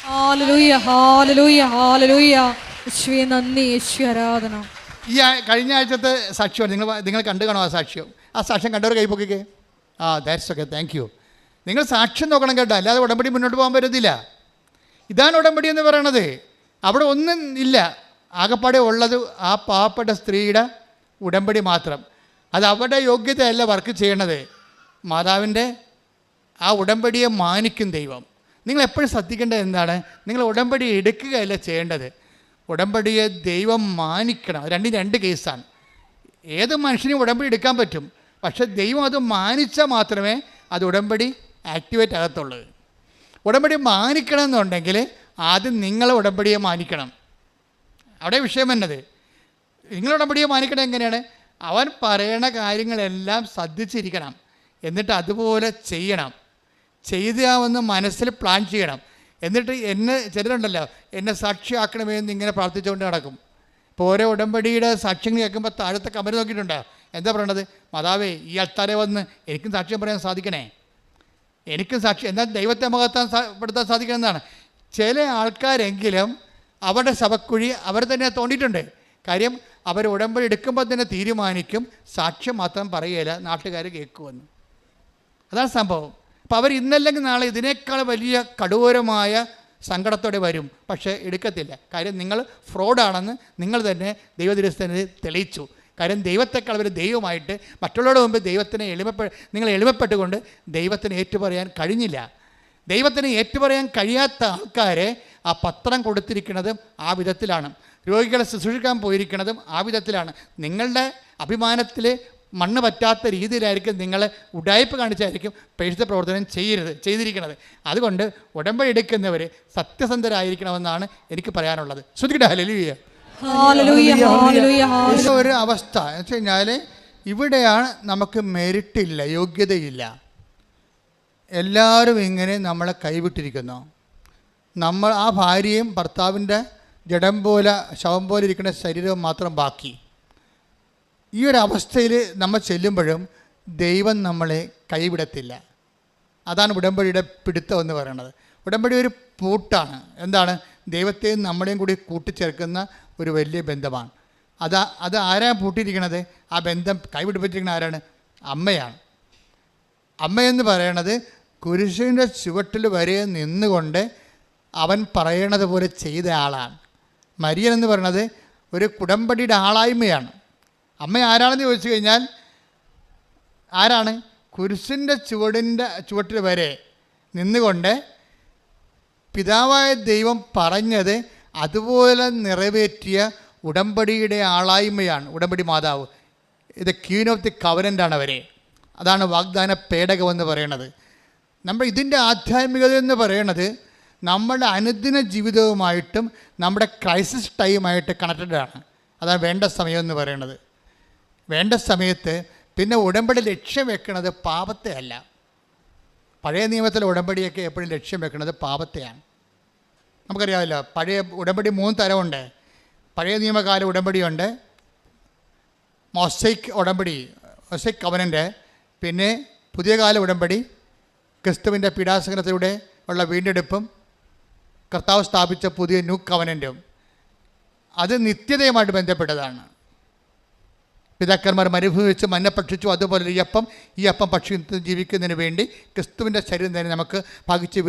ഹല്ലേലൂയ, ഹല്ലേലൂയ, ഹല്ലേലൂയ. യേശുവേ നന്ദി, യേശുവേ ആരാധന. ഈ കഴിഞ്ഞ ആഴ്ചത്തെ സാക്ഷ്യം നിങ്ങൾ കണ്ടു കാണും. ആ സാക്ഷ്യം കണ്ടവർ കൈപ്പൊക്കിക്കേ. That's okay, thank you. നിങ്ങൾ സാക്ഷ്യം നോക്കണം കേട്ടോ, അല്ലാതെ ഉടമ്പടി മുന്നോട്ട് പോകാൻ പറ്റത്തില്ല. ഇതാണ് ഉടമ്പടി എന്ന് പറയണത്. അവിടെ ഒന്നും ഇല്ല, ആകപ്പാടെ ഉള്ളത് ആ പാവപ്പെട്ട സ്ത്രീയുടെ ഉടമ്പടി മാത്രം. അത് അവരുടെ യോഗ്യതയല്ല വർക്ക് ചെയ്യണത്, മാതാവിൻ്റെ ആ ഉടമ്പടിയെ മാനിക്കും ദൈവം. നിങ്ങൾ എപ്പോഴും ശ്രദ്ധിക്കേണ്ടത് എന്താണ്? നിങ്ങൾ ഉടമ്പടി എടുക്കുകയല്ല ചെയ്യേണ്ടത്, ഉടമ്പടിയെ ദൈവം മാനിക്കണം. രണ്ട് കേസാണ്. ഏത് മനുഷ്യനും ഉടമ്പടി എടുക്കാൻ പറ്റും, പക്ഷേ ദൈവം അത് മാനിച്ചാൽ മാത്രമേ അത് ഉടമ്പടി ആക്ടിവേറ്റ് ആകത്തുള്ളൂ. ഉടമ്പടി മാനിക്കണം എന്നുണ്ടെങ്കിൽ ആദ്യം നിങ്ങൾ ഉടമ്പടിയെ മാനിക്കണം. അവിടെ വിഷയം എന്നത് നിങ്ങൾ ഉടമ്പടിയെ മാനിക്കണം എങ്ങനെയാണ്? അവൻ പറയണ കാര്യങ്ങളെല്ലാം ശ്രദ്ധിച്ചിരിക്കണം, എന്നിട്ട് അതുപോലെ ചെയ്യണം. ചെയ്താവെന്ന് മനസ്സിൽ പ്ലാൻ ചെയ്യണം. എന്നിട്ട് ചിലരുണ്ടല്ലോ എന്നെ സാക്ഷിയാക്കണമെന്ന് ഇങ്ങനെ പ്രാർത്ഥിച്ചുകൊണ്ട് നടക്കും. ഇപ്പോൾ ഓരോ ഉടമ്പടിയുടെ സാക്ഷ്യങ്ങൾ കേൾക്കുമ്പോൾ താഴത്തെ കമന്റ് നോക്കിയിട്ടുണ്ടോ? എന്താ പറയണത്? മാതാവേ, ഈ അൾത്താരെ വന്ന് എനിക്കും സാക്ഷ്യം പറയാൻ സാധിക്കണേ, എനിക്കും സാക്ഷി എന്നാൽ ദൈവത്തെ മഹത്വപ്പെടുത്താൻ സാധിക്കണം എന്നാണ്. ചില ആൾക്കാരെങ്കിലും അവരുടെ ശവക്കുഴി അവർ തന്നെ തോണ്ടിയിട്ടുണ്ട്. കാര്യം അവർ ഉടമ്പടി എടുക്കുമ്പോൾ തന്നെ തീരുമാനിക്കും സാക്ഷ്യം മാത്രം പറയുകയില്ല, നാട്ടുകാർ കേൾക്കുമെന്ന്. അതാണ് സംഭവം. അപ്പോൾ അവർ ഇന്നല്ലെങ്കിൽ നാളെ ഇതിനേക്കാൾ വലിയ കഠോരമായ സങ്കടത്തോടെ വരും, പക്ഷേ എടുക്കത്തില്ല. കാര്യം നിങ്ങൾ ഫ്രോഡാണെന്ന് നിങ്ങൾ തന്നെ ദൈവദിവസത്തിന് തെളിയിച്ചു. കാര്യം ദൈവത്തെക്കാൾ അവർ ദൈവമായിട്ട് മറ്റുള്ളവരുടെ മുമ്പ് ദൈവത്തിനെ നിങ്ങൾ എളിമപ്പെട്ടുകൊണ്ട് ദൈവത്തിന് ഏറ്റുപറയാൻ കഴിഞ്ഞില്ല. ദൈവത്തിന് ഏറ്റുപറയാൻ കഴിയാത്ത ആൾക്കാരെ ആ പത്രം കൊടുത്തിരിക്കുന്നതും ആ വിധത്തിലാണ്, രോഗികളെ ശുശ്രൂഷിക്കാൻ പോയിരിക്കുന്നതും ആ വിധത്തിലാണ്. നിങ്ങളുടെ അഭിമാനത്തിൽ മണ്ണ് പറ്റാത്ത രീതിയിലായിരിക്കും നിങ്ങൾ ഉഡായിപ്പ് കാണിച്ചായിരിക്കും പരിശുദ്ധ പ്രവർത്തനം ചെയ്തിരിക്കുന്നത്. അതുകൊണ്ട് ഉടമ്പടി എടുക്കുന്നവർ സത്യസന്ധരായിരിക്കണമെന്നാണ് എനിക്ക് പറയാനുള്ളത്. ശ്രദ്ധിക്കട്ടെ. ഹല്ലേലൂയ. ഒരു അവസ്ഥ എന്ന് വെച്ച് കഴിഞ്ഞാൽ ഇവിടെയാണ് നമുക്ക് മെറിറ്റില്ല, യോഗ്യതയില്ല. എല്ലാവരും ഇങ്ങനെ നമ്മളെ കൈവിട്ടിരിക്കുന്നു. നമ്മൾ ആ ഭാര്യയും ഭർത്താവിൻ്റെ ജഡം പോലെ ശവം പോലെ ഇരിക്കുന്ന ശരീരവും മാത്രം ബാക്കി. ഈ ഒരു അവസ്ഥയിൽ നമ്മൾ ചെല്ലുമ്പോഴും ദൈവം നമ്മളെ കൈവിടത്തില്ല. അതാണ് ഉടമ്പടിയുടെ പിടുത്തം എന്ന് പറയുന്നത്. ഉടമ്പടി ഒരു പൂട്ടാണ്. എന്താണ്? ദൈവത്തെയും നമ്മളെയും കൂടി കൂട്ടിച്ചേർക്കുന്ന ഒരു വലിയ ബന്ധമാണ്. അത് ആരാണ് പൂട്ടിയിരിക്കണത്? ആ ബന്ധം കൈവിടിപ്പിച്ചിരിക്കുന്ന ആരാണ്? അമ്മയാണ്. അമ്മയെന്ന് പറയണത് കുരിശിൻ്റെ ചുവട്ടിൽ വരെ നിന്നുകൊണ്ട് അവൻ പറയണത് പോലെ ചെയ്ത ആളാണ്. മരിയൻ എന്ന് പറയുന്നത് ഒരു ഉടമ്പടിയുടെ ആളായ്മയാണ്. അമ്മ ആരാണെന്ന് ചോദിച്ചു കഴിഞ്ഞാൽ ആരാണ്? കുരിശിൻ്റെ ചുവട്ടിൽ വരെ നിന്നുകൊണ്ട് പിതാവായ ദൈവം പറഞ്ഞത് അതുപോലെ നിറവേറ്റിയ ഉടമ്പടിയുടെ ആളായ്മയാണ് ഉടമ്പടി മാതാവ്. ഇത് ക്വീൻ ഓഫ് ദി കവനൻ്റാണ് അവരെ. അതാണ് വാഗ്ദാന പേടകമെന്ന് പറയുന്നത്. നമ്മൾ ഇതിൻ്റെ ആധ്യാത്മികത എന്ന് പറയുന്നത് നമ്മുടെ അനുദിന ജീവിതവുമായിട്ടും നമ്മുടെ ക്രൈസിസ് ടൈമായിട്ട് കണക്റ്റഡ് ആണ്. അതാണ് വേണ്ട സമയം എന്ന് പറയുന്നത്. വേണ്ട സമയത്ത് പിന്നെ ഉടമ്പടി ലക്ഷ്യം വെക്കുന്നത് പാപത്തെ അല്ല. പഴയ നിയമത്തിലെ ഉടമ്പടിയൊക്കെ എപ്പോഴും ലക്ഷ്യം വെക്കുന്നത് പാപത്തെയാണ്. നമുക്കറിയാമല്ലോ, പഴയ ഉടമ്പടി 3 തരമുണ്ട്. പഴയ നിയമകാല ഉടമ്പടിയുണ്ട്, മൊസൈക്ക് ഉടമ്പടി, മൊസൈക്ക് കവനൻ്റ്, പിന്നെ പുതിയ കാല ഉടമ്പടി, ക്രിസ്തുവിൻ്റെ പീഡാസഹനത്തിലൂടെ ഉള്ള വീണ്ടെടുപ്പും കർത്താവ് സ്ഥാപിച്ച പുതിയ ന്യൂ കവനൻറ്റും. അത് നിത്യതയുമായിട്ട് ബന്ധപ്പെട്ടതാണ്. പിതാക്കന്മാർ മരുഭൂമി വെച്ച് മന്ന ഭക്ഷിച്ചു, അതുപോലെ ഈ അപ്പം ഭക്ഷിച്ച് ജീവിക്കുന്നതിന് വേണ്ടി ക്രിസ്തുവിൻ്റെ ശരീരം തന്നെ നമുക്ക് ഭക്ഷിച്ച്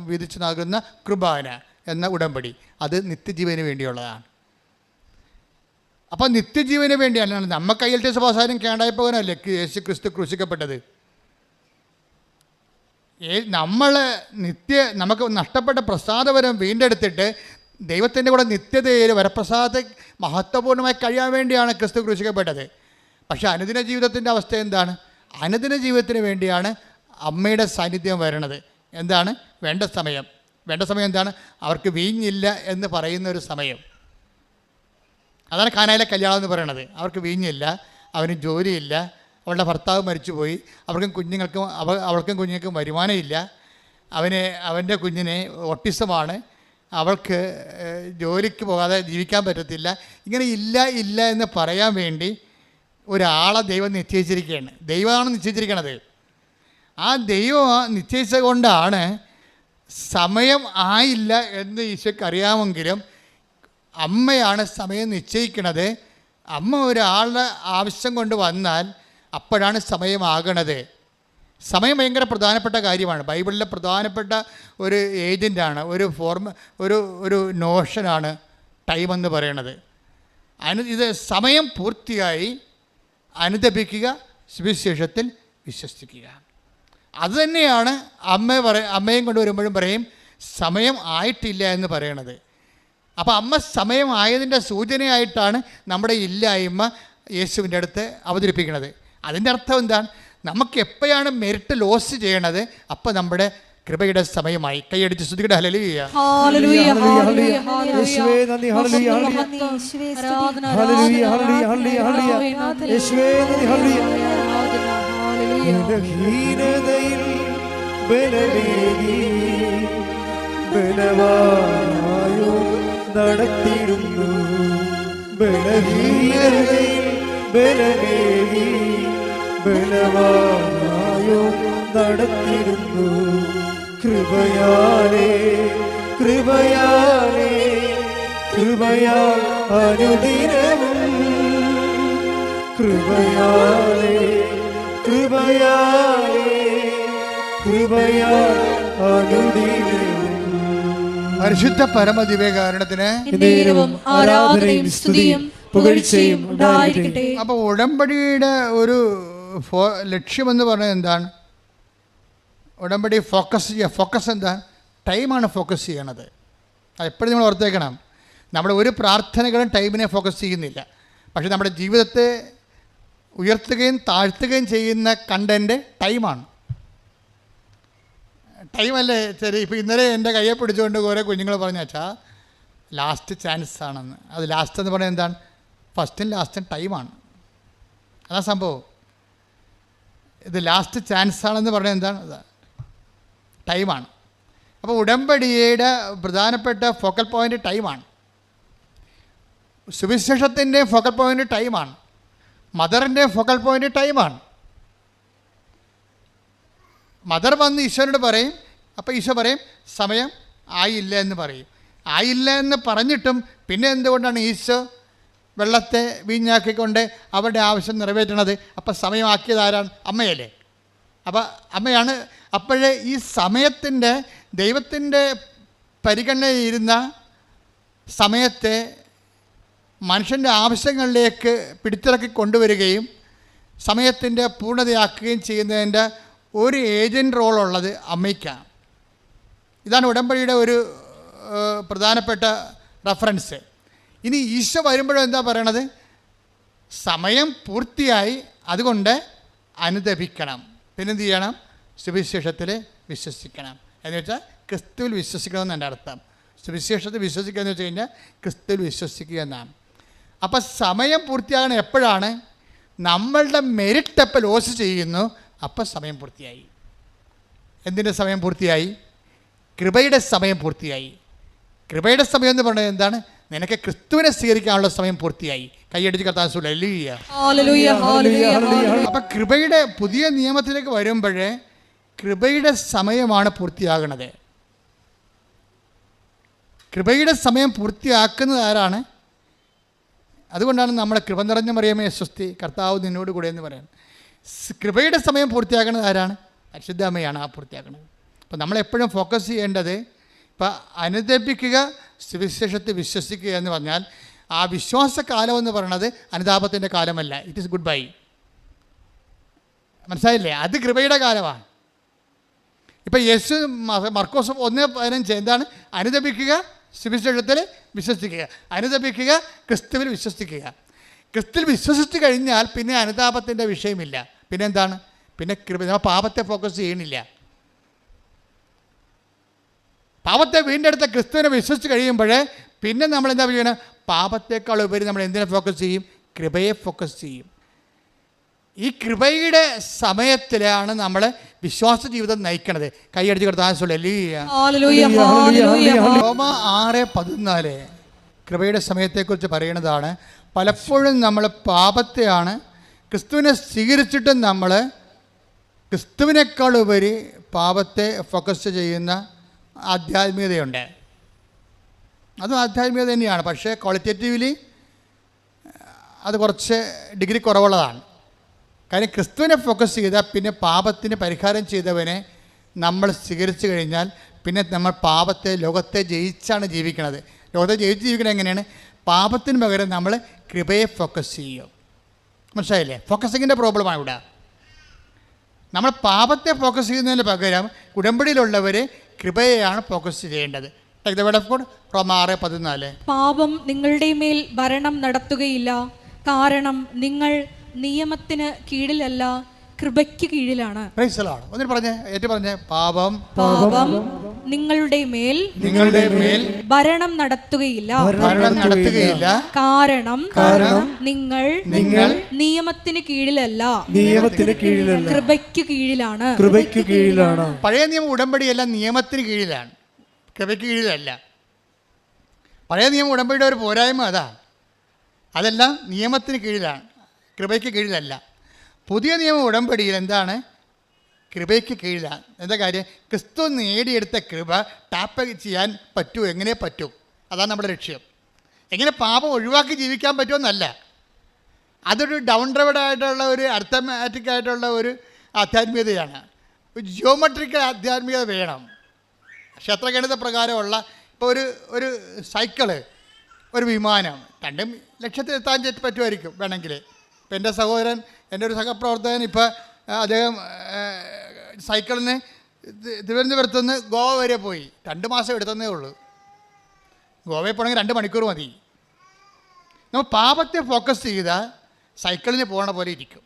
വിധിച്ച് നൽകുന്ന കുർബാന എന്ന ഉടമ്പടി, അത് നിത്യജീവന് വേണ്ടിയുള്ളതാണ്. അപ്പോൾ നിത്യജീവന് വേണ്ടിയാണ്. നമുക്ക് കയ്യിലത്തെ സ്വഭാവം കേടായി പോകാനല്ലേ യേശു ക്രിസ്തു ക്രൂശിക്കപ്പെട്ടത്. നമുക്ക് നഷ്ടപ്പെട്ട പ്രസാദവരം വീണ്ടെടുത്തിട്ട് ദൈവത്തിൻ്റെ കൂടെ നിത്യതയിൽ വരപ്രസാദത്തെ മഹത്വപൂർണ്ണമായി കഴിയാൻ വേണ്ടിയാണ് ക്രിസ്തു ക്രൂശിക്കപ്പെട്ടത്. പക്ഷേ അനുദിന ജീവിതത്തിൻ്റെ അവസ്ഥ എന്താണ്? അനുദിന ജീവിതത്തിന് വേണ്ടിയാണ് അമ്മയുടെ സാന്നിധ്യം വരണത്. എന്താണ് വേണ്ട സമയം? വേണ്ട സമയം എന്താണ്? അവർക്ക് വീഞ്ഞില്ല എന്ന് പറയുന്ന ഒരു സമയം. അതാണ് കാനായിലെ കല്യാണം എന്ന് പറയുന്നത്. അവർക്ക് വീഞ്ഞില്ല, അവന് ജോലിയില്ല, അവളുടെ ഭർത്താവ് മരിച്ചുപോയി, അവൾക്കും കുഞ്ഞുങ്ങൾക്കും വരുമാനമില്ല, അവൻ്റെ കുഞ്ഞിന് ഓട്ടിസമാണ്, അവൾക്ക് ജോലിക്ക് പോകാതെ ജീവിക്കാൻ പറ്റത്തില്ല. ഇങ്ങനെ ഇല്ല എന്ന് പറയാൻ വേണ്ടി ഒരാളെ ദൈവം നിശ്ചയിച്ചിരിക്കുകയാണ്. ദൈവമാണ് നിശ്ചയിച്ചിരിക്കണത്. ആ ദൈവം നിശ്ചയിച്ചത് കൊണ്ടാണ് സമയം ആയില്ല എന്ന് ഈശോയ്ക്ക് അറിയാമെങ്കിലും അമ്മയാണ് സമയം നിശ്ചയിക്കണത്. അമ്മ ഒരാളുടെ ആവശ്യം കൊണ്ട് വന്നാൽ അപ്പോഴാണ് സമയമാകണത്. സമയം ഭയങ്കര പ്രധാനപ്പെട്ട കാര്യമാണ്. ബൈബിളിലെ പ്രധാനപ്പെട്ട ഒരു ഏജൻ്റാണ്, ഒരു നോഷനാണ് ടൈം എന്ന് പറയുന്നത്. ഇത് സമയം പൂർത്തിയായി അനുദപിക്കുക, സുവിശേഷത്തിൽ വിശ്വസിക്കുക. അതുതന്നെയാണ് അമ്മയും കൊണ്ട് വരുമ്പോഴും പറയും സമയം ആയിട്ടില്ല എന്ന് പറയണത്. അപ്പോൾ അമ്മ സമയം ആയതിൻ്റെ സൂചനയായിട്ടാണ് നമ്മുടെ ഇല്ലായ്മ യേശുവിൻ്റെ അടുത്ത് അവതരിപ്പിക്കുന്നത്. അതിൻ്റെ അർത്ഥം എന്താണ്? നമുക്ക് എപ്പോഴാണ് മെരിറ്റ് ലോസ് ചെയ്യണത് അപ്പോൾ നമ്മുടെ കൃപയുടെ സമയമായി. കൈയടിച്ച് സ്തുതിക്കട്ടെ. ഹല്ലേലൂയ. ഹല്ലേലൂയ ഹല്ലേലൂയ യേശുവേ നന്ദി. ഹല്ലേലൂയ ഹല്ലേലൂയ ഹല്ലേലൂയ ഹല്ലേലൂയ യേശുവേ നന്ദി. ഹല്ലേലൂയ ബലഹീനതയിൽ ബലമേകി ബലവാനായോ നടത്തിടുന്നു. ബലഹീനതയിൽ ബലമേകി ബലവാനായോ നടത്തിടുന്നു. കൃപയാലേ കൃപയാലേ കൃപയാൽ അനുദിനവും കൃപയാലേ കൃപയാലേ കൃപയാൽ അനുദിനവും. പരിശുദ്ധ പരമദിവ്യകാരുണ്യത്തിന് ആരാധനയും സ്തുതിയും പുകഴ്ചയും ഉണ്ടായിരിക്കട്ടെ. അപ്പോൾ ഉടമ്പടിയുടെ ഒരു ലക്ഷ്യമെന്ന് പറഞ്ഞത് എന്താണ്? ഉടമ്പടി ഫോക്കസ് എന്താണ്? ടൈമാണ് ഫോക്കസ് ചെയ്യണത്. അത് എപ്പോഴും നമ്മൾ ഓർത്തേക്കണം. നമ്മുടെ ഒരു പ്രാർത്ഥനകളും ടൈമിനെ ഫോക്കസ് ചെയ്യുന്നില്ല. പക്ഷേ നമ്മുടെ ജീവിതത്തെ ഉയർത്തുകയും താഴ്ത്തുകയും ചെയ്യുന്ന കണ്ടൻറ്റ് ടൈമാണ്. ടൈമല്ലേ? ശരി, ഇപ്പോൾ ഇന്നലെ എൻ്റെ കയ്യെ പിടിച്ചുകൊണ്ട് കുറേ കുഞ്ഞുങ്ങൾ പറഞ്ഞു വെച്ചാൽ ലാസ്റ്റ് ചാൻസ് ആണെന്ന്. അത് ലാസ്റ്റ് എന്ന് പറയുന്നത് എന്താണ്? ഫസ്റ്റും ലാസ്റ്റും ടൈമാണ്. അതാ സംഭവം. ഇത് ലാസ്റ്റ് ചാൻസ് ആണെന്ന് പറയുന്നത് എന്താണ്? ടൈമാണ്. അപ്പോൾ ഉടമ്പടിയുടെ പ്രധാനപ്പെട്ട ഫോക്കൽ പോയിൻ്റ് ടൈമാണ്. സുവിശേഷത്തിൻ്റെ ഫോക്കൽ പോയിൻ്റ് ടൈമാണ്. മദറിൻ്റെ ഫോക്കൽ പോയിൻ്റ് ടൈമാണ്. മദർ വന്ന് ഈശോനോട് പറയും, അപ്പോൾ ഈശോ പറയും സമയം ആയില്ല എന്ന് പറയും. ആയില്ല എന്ന് പറഞ്ഞിട്ടും പിന്നെ എന്തുകൊണ്ടാണ് ഈശോ വെള്ളത്തെ വീഞ്ഞാക്കിക്കൊണ്ട് അവരുടെ ആവശ്യം നിറവേറ്റണത്? അപ്പോൾ സമയമാക്കിയത് ആരാണ്? അമ്മയല്ലേ? അപ്പോൾ അമ്മയാണ്. അപ്പോഴേ ഈ സമയത്തിൻ്റെ ദൈവത്തിൻ്റെ പരിഗണനയിരുന്ന സമയത്തെ മനുഷ്യൻ്റെ ആവശ്യങ്ങളിലേക്ക് പിടിച്ചിറക്കി കൊണ്ടുവരികയും സമയത്തിൻ്റെ പൂർണ്ണതയാക്കുകയും ചെയ്യുന്നതിൻ്റെ ഒരു ഏജൻറ് റോളുള്ളത് അമ്മയ്ക്കാണ്. ഇതാണ് ഉടമ്പടിയുടെ ഒരു പ്രധാനപ്പെട്ട റെഫറൻസ്. ഇനി ഈശോ വരുമ്പോഴും എന്താ പറയണത്? സമയം പൂർത്തിയായി, അതുകൊണ്ട് അനുദപിക്കണം. പിന്നെന്ത് ചെയ്യണം? സുവിശേഷത്തിൽ വിശ്വസിക്കണം. എന്ന് വെച്ചാൽ ക്രിസ്തുവിൽ വിശ്വസിക്കണമെന്ന് എൻ്റെ അർത്ഥം. സുവിശേഷത്തിൽ വിശ്വസിക്കുക എന്ന് വെച്ച് കഴിഞ്ഞാൽ ക്രിസ്തുവിൽ വിശ്വസിക്കുക എന്നാണ്. അപ്പം സമയം പൂർത്തിയാകണം എപ്പോഴാണ്? നമ്മളുടെ മെരിറ്റ് എപ്പോൾ ലോസ് ചെയ്യുന്നു, അപ്പം സമയം പൂർത്തിയായി. എന്തിൻ്റെ സമയം പൂർത്തിയായി? കൃപയുടെ സമയം പൂർത്തിയായി. കൃപയുടെ സമയം എന്ന് പറയുന്നത് എന്താണ്? നിനക്ക് ക്രിസ്തുവിനെ സ്വീകരിക്കാനുള്ള സമയം പൂർത്തിയായി. കൈയടിച്ച് കർത്താവ് ഹല്ലേലൂയ. അപ്പം കൃപയുടെ പുതിയ നിയമത്തിലേക്ക് വരുമ്പോഴേ കൃപയുടെ സമയമാണ് പൂർത്തിയാകുന്നത്. കൃപയുടെ സമയം പൂർത്തിയാക്കുന്നത് ആരാണ്? അതുകൊണ്ടാണ് നമ്മളെ കൃപ നിറഞ്ഞ മറിയമേ സ്വസ്തി, കർത്താവ് നിന്നോട് കൂടെ എന്ന് പറയാൻ. കൃപയുടെ സമയം പൂർത്തിയാക്കുന്നത് ആരാണ്? പരിശുദ്ധ അമ്മയാണ് ആ പൂർത്തിയാക്കുന്നത്. അപ്പം നമ്മളെപ്പോഴും ഫോക്കസ് ചെയ്യേണ്ടത് ഇപ്പം അനുദപിക്കുക, സുവിശേഷത്തെ വിശ്വസിക്കുക എന്ന് പറഞ്ഞാൽ ആ വിശ്വാസകാലം എന്ന് പറയുന്നത് അനുതാപത്തിൻ്റെ കാലമല്ല. It is goodbye. മനസ്സിലായില്ലേ? അത് കൃപയുടെ കാലമാണ്. ഇപ്പം യേശു മർക്കോസ് 1:15 എന്താണ്? അനുദപിക്കുക, സുവിശേഷത്തിൽ വിശ്വസിക്കുക. അനുദപിക്കുക, ക്രിസ്തുവിൽ വിശ്വസിക്കുക. ക്രിസ്തുവിൽ വിശ്വസിച്ച് കഴിഞ്ഞാൽ പിന്നെ അനുതാപത്തിൻ്റെ വിഷയമില്ല. പിന്നെ എന്താണ്? പിന്നെ കൃപ. നമ്മൾ പാപത്തെ ഫോക്കസ് ചെയ്യണില്ല. പാപത്തെ വീണ്ടെടുത്ത ക്രിസ്തുവിനെ വിശ്വസിച്ച് കഴിയുമ്പോഴേ പിന്നെ നമ്മൾ എന്താ ചെയ്യണം? പാപത്തേക്കാൾ ഉപരി നമ്മൾ എന്തിനെ ഫോക്കസ് ചെയ്യും? കൃപയെ ഫോക്കസ് ചെയ്യും. ഈ കൃപയുടെ സമയത്തിലാണ് നമ്മൾ വിശ്വാസ ജീവിതം നയിക്കണത്. കൈയടിച്ച് കൊടുത്താൽ റോമ 6:14 കൃപയുടെ സമയത്തെക്കുറിച്ച് പറയുന്നതാണ്. പലപ്പോഴും നമ്മൾ പാപത്തെയാണ്, ക്രിസ്തുവിനെ സ്വീകരിച്ചിട്ടും നമ്മൾ ക്രിസ്തുവിനേക്കാൾ ഉപരി പാപത്തെ ഫോക്കസ് ചെയ്യുന്ന ആധ്യാത്മികതയുണ്ട്. അതും ആധ്യാത്മികത തന്നെയാണ്. പക്ഷേ ക്വാളിറ്റേറ്റീവ്ലി അത് കുറച്ച് ഡിഗ്രി കുറവുള്ളതാണ്. കാര്യം ക്രിസ്തുവിനെ ഫോക്കസ് ചെയ്താൽ പിന്നെ പാപത്തിന് പരിഹാരം ചെയ്തവനെ നമ്മൾ സ്വീകരിച്ചു കഴിഞ്ഞാൽ പിന്നെ നമ്മൾ പാപത്തെ, ലോകത്തെ ജയിച്ചാണ് ജീവിക്കുന്നത്. ലോകത്തെ ജയിച്ച് ജീവിക്കുന്നത് എങ്ങനെയാണ്? പാപത്തിന് പകരം നമ്മൾ കൃപയെ ഫോക്കസ് ചെയ്യും. മനസ്സിലായില്ലേ? ഫോക്കസിങ്ങിൻ്റെ പ്രോബ്ലമാണ് ഇവിടെ. നമ്മൾ പാപത്തെ ഫോക്കസ് ചെയ്യുന്നതിന് പകരം ഉടമ്പടിയിലുള്ളവർ കൃപയെയാണ് ഫോക്കസ് ചെയ്യേണ്ടത്. റോമ 6:14 പാപം നിങ്ങളുടെ മേൽ ഭരണം നടത്തുകയില്ല, കാരണം നിങ്ങൾ നിയമത്തിന് കീഴിലല്ല, കൃപയ്ക്ക് കീഴിലാണ്. ഒന്നിന് പറഞ്ഞേ, ഏറ്റു പറഞ്ഞേ. പാപം നിങ്ങളുടെ മേൽ ഭരണം നടത്തുകയില്ല, കാരണം നിങ്ങൾ നിയമത്തിന് കീഴിലല്ല, കൃപയ്ക്ക് കീഴിലാണ്. പഴയ നിയമം ഉടമ്പടിയെല്ലാം നിയമത്തിന് കീഴിലാണ്, കൃപയ്ക്ക് കീഴിലല്ല. പഴയ നിയമം ഉടമ്പടിയുടെ ഒരു പോരായ്മ അതെല്ലാം നിയമത്തിന് കീഴിലാണ്, കൃപയ്ക്ക് കീഴിലല്ല. പുതിയ നിയമ ഉടമ്പടിയിൽ എന്താണ്? കൃപയ്ക്ക് കീഴിലാണ്. എന്താ കാര്യം? ക്രിസ്തു നേടിയെടുത്ത കൃപ ടാപ്പ് ചെയ്യാൻ പറ്റൂ, എങ്ങനെ പറ്റൂ, അതാണ് നമ്മുടെ ലക്ഷ്യം. എങ്ങനെ പാപം ഒഴിവാക്കി ജീവിക്കാൻ പറ്റുമെന്നല്ല. അതൊരു ഡൗൺ റോഡായിട്ടുള്ള ഒരു അർത്ഥമാറ്റിക് ആയിട്ടുള്ള ഒരു ആധ്യാത്മികതയാണ്. ഒരു ജിയോമെട്രിക്കൽ ആധ്യാത്മികത വേണം. ക്ഷേത്രഗണിത പ്രകാരമുള്ള ഇപ്പോൾ ഒരു സൈക്കിള്, ഒരു വിമാനം, രണ്ടും ലക്ഷ്യത്തിലെത്താൻ പറ്റുമായിരിക്കും വേണമെങ്കിൽ. ഇപ്പം എൻ്റെ സഹോദരൻ, എൻ്റെ ഒരു സഹപ്രവർത്തകൻ, ഇപ്പോൾ അദ്ദേഹം സൈക്കിളിന് തിരുവനന്തപുരത്ത് നിന്ന് ഗോവ വരെ പോയി. 2 മാസം എടുത്തതേ ഉള്ളൂ. ഗോവയിൽ പോകണമെങ്കിൽ 2 മണിക്കൂർ മതി. നമ്മൾ പാപത്തെ ഫോക്കസ് ചെയ്താൽ സൈക്കിളിന് പോകണ പോലെ ഇരിക്കും.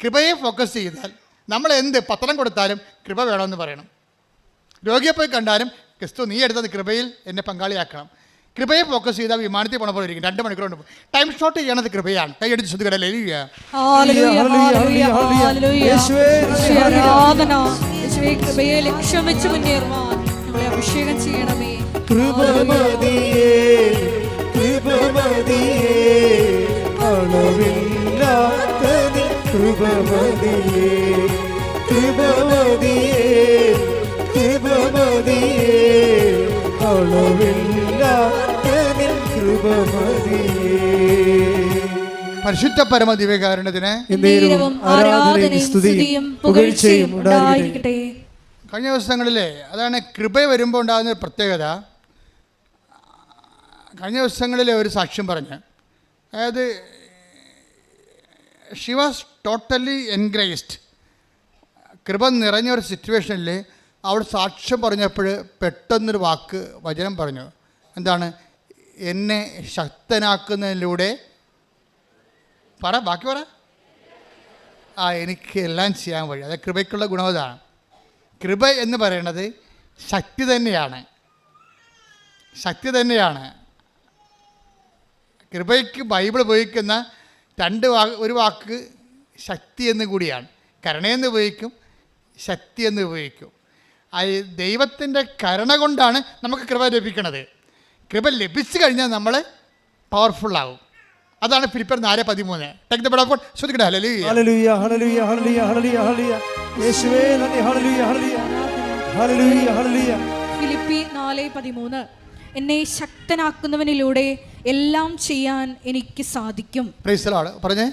കൃപയെ ഫോക്കസ് ചെയ്താൽ നമ്മൾ എന്ത് പത്രം കൊടുത്താലും കൃപ വേണമെന്ന് പറയണം. രോഗിയെ പോയി കണ്ടാലും ക്രിസ്തു നീ എടുത്തത് കൃപയിൽ എന്നെ പങ്കാളിയാക്കണം. കൃപയെ ഫോക്കസ് ചെയ്താൽ വിമാനത്തിൽ പോണ പോലെ ഇരിക്കും. 2 മണിക്കൂർ കൊണ്ട് ടൈം ഷോർട്ട് ചെയ്യണത് കൃപയാണ്. കൈയടിച്ച് ശ്രദ്ധിക്കട്ടെ. കൃപയെ ലക്ഷ്യം വെച്ച് മുന്നേറുവാൻ നമ്മളെ അഭിഷേകം ചെയ്യണമേ. പരിശുദ്ധ പരമ ദിവ്യകാരുണ്യത്തിന് കഴിഞ്ഞ ദിവസങ്ങളിലെ അതാണ് കൃപ വരുമ്പോൾ ഉണ്ടാകുന്ന പ്രത്യേകത. കഴിഞ്ഞ ദിവസങ്ങളിലെ ഒരു സാക്ഷ്യം പറഞ്ഞ്, അതായത് ഷി വാസ് ടോട്ടലി എൻഗ്രേസ്ഡ്. കൃപ നിറഞ്ഞൊരു സിറ്റുവേഷനിൽ അവൾ സാക്ഷ്യം പറഞ്ഞപ്പോൾ പെട്ടെന്നൊരു വചനം പറഞ്ഞു. എന്താണ്? എന്നെ ശക്തനാക്കുന്നതിലൂടെ ബാക്കി പറ എനിക്ക് എല്ലാം ചെയ്യാൻ വഴി. അത് കൃപയ്ക്കുള്ള ഗുണം അതാണ്. കൃപ എന്ന് പറയുന്നത് ശക്തി തന്നെയാണ്. ശക്തി തന്നെയാണ്. കൃപയ്ക്ക് ബൈബിൾ ഉപയോഗിക്കുന്ന ഒരു വാക്ക് ശക്തി എന്ന് കൂടിയാണ്. കരുണയെന്ന് ഉപയോഗിക്കും, ശക്തി എന്ന് ഉപയോഗിക്കും. ദൈവത്തിൻ്റെ കരുണ കൊണ്ടാണ് നമുക്ക് കൃപ ലഭിക്കുന്നത്. കൃപ ലഭിച്ചു കഴിഞ്ഞാൽ നമ്മൾ പവർഫുള്ളാവും. അതാണ് ഫിലിപ്പിയർ 4:13. Take the word of God. ശ്രദ്ധിക്കട്ടെ. ഹല്ലേലൂയ ഹല്ലേലൂയ ഹല്ലേലൂയ ഹല്ലേലൂയ ഹല്ലേലൂയ ഹല്ലേലൂയ. യേശുവേ നന്ദി. ഹല്ലേലൂയ ഹല്ലേലൂയ ഹല്ലേലൂയ ഹല്ലേലൂയ. ഫിലിപ്പി 4:13 എന്നെ ശക്തനാക്കുന്നവനിലൂടെ എല്ലാം ചെയ്യാൻ എനിക്ക് സാധിക്കും. Praise the Lord. പറഞ്ഞേ.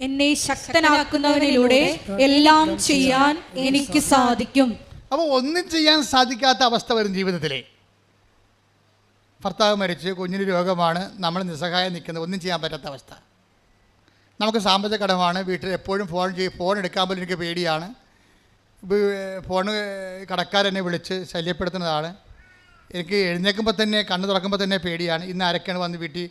എന്നെ ശക്തനാക്കുന്നവനിലൂടെ എല്ലാം ചെയ്യാൻ എനിക്ക് സാധിക്കും. അപ്പോൾ ഒന്നും ചെയ്യാൻ സാധിക്കാത്ത അവസ്ഥ വരും ജീവിതത്തിലെ. ഭർത്താവ് മരിച്ച്, കുഞ്ഞിന് രോഗമാണ്, നമ്മൾ നിസ്സഹായം നിൽക്കുന്നത്, ഒന്നും ചെയ്യാൻ പറ്റാത്ത അവസ്ഥ. നമുക്ക് സാമ്പത്തിക കടമാണ്, വീട്ടിൽ എപ്പോഴും ഫോൺ എടുക്കാൻ പോലും എനിക്ക് പേടിയാണ്. ഫോൺ കടക്കാരെന്നെ വിളിച്ച് ശല്യപ്പെടുത്തുന്നതാണ്. എനിക്ക് എഴുന്നേൽക്കുമ്പോൾ തന്നെ, കണ്ണ് തുറക്കുമ്പോൾ തന്നെ പേടിയാണ്. ഇന്ന് ആരൊക്കെയാണ് വന്ന് വീട്ടിൽ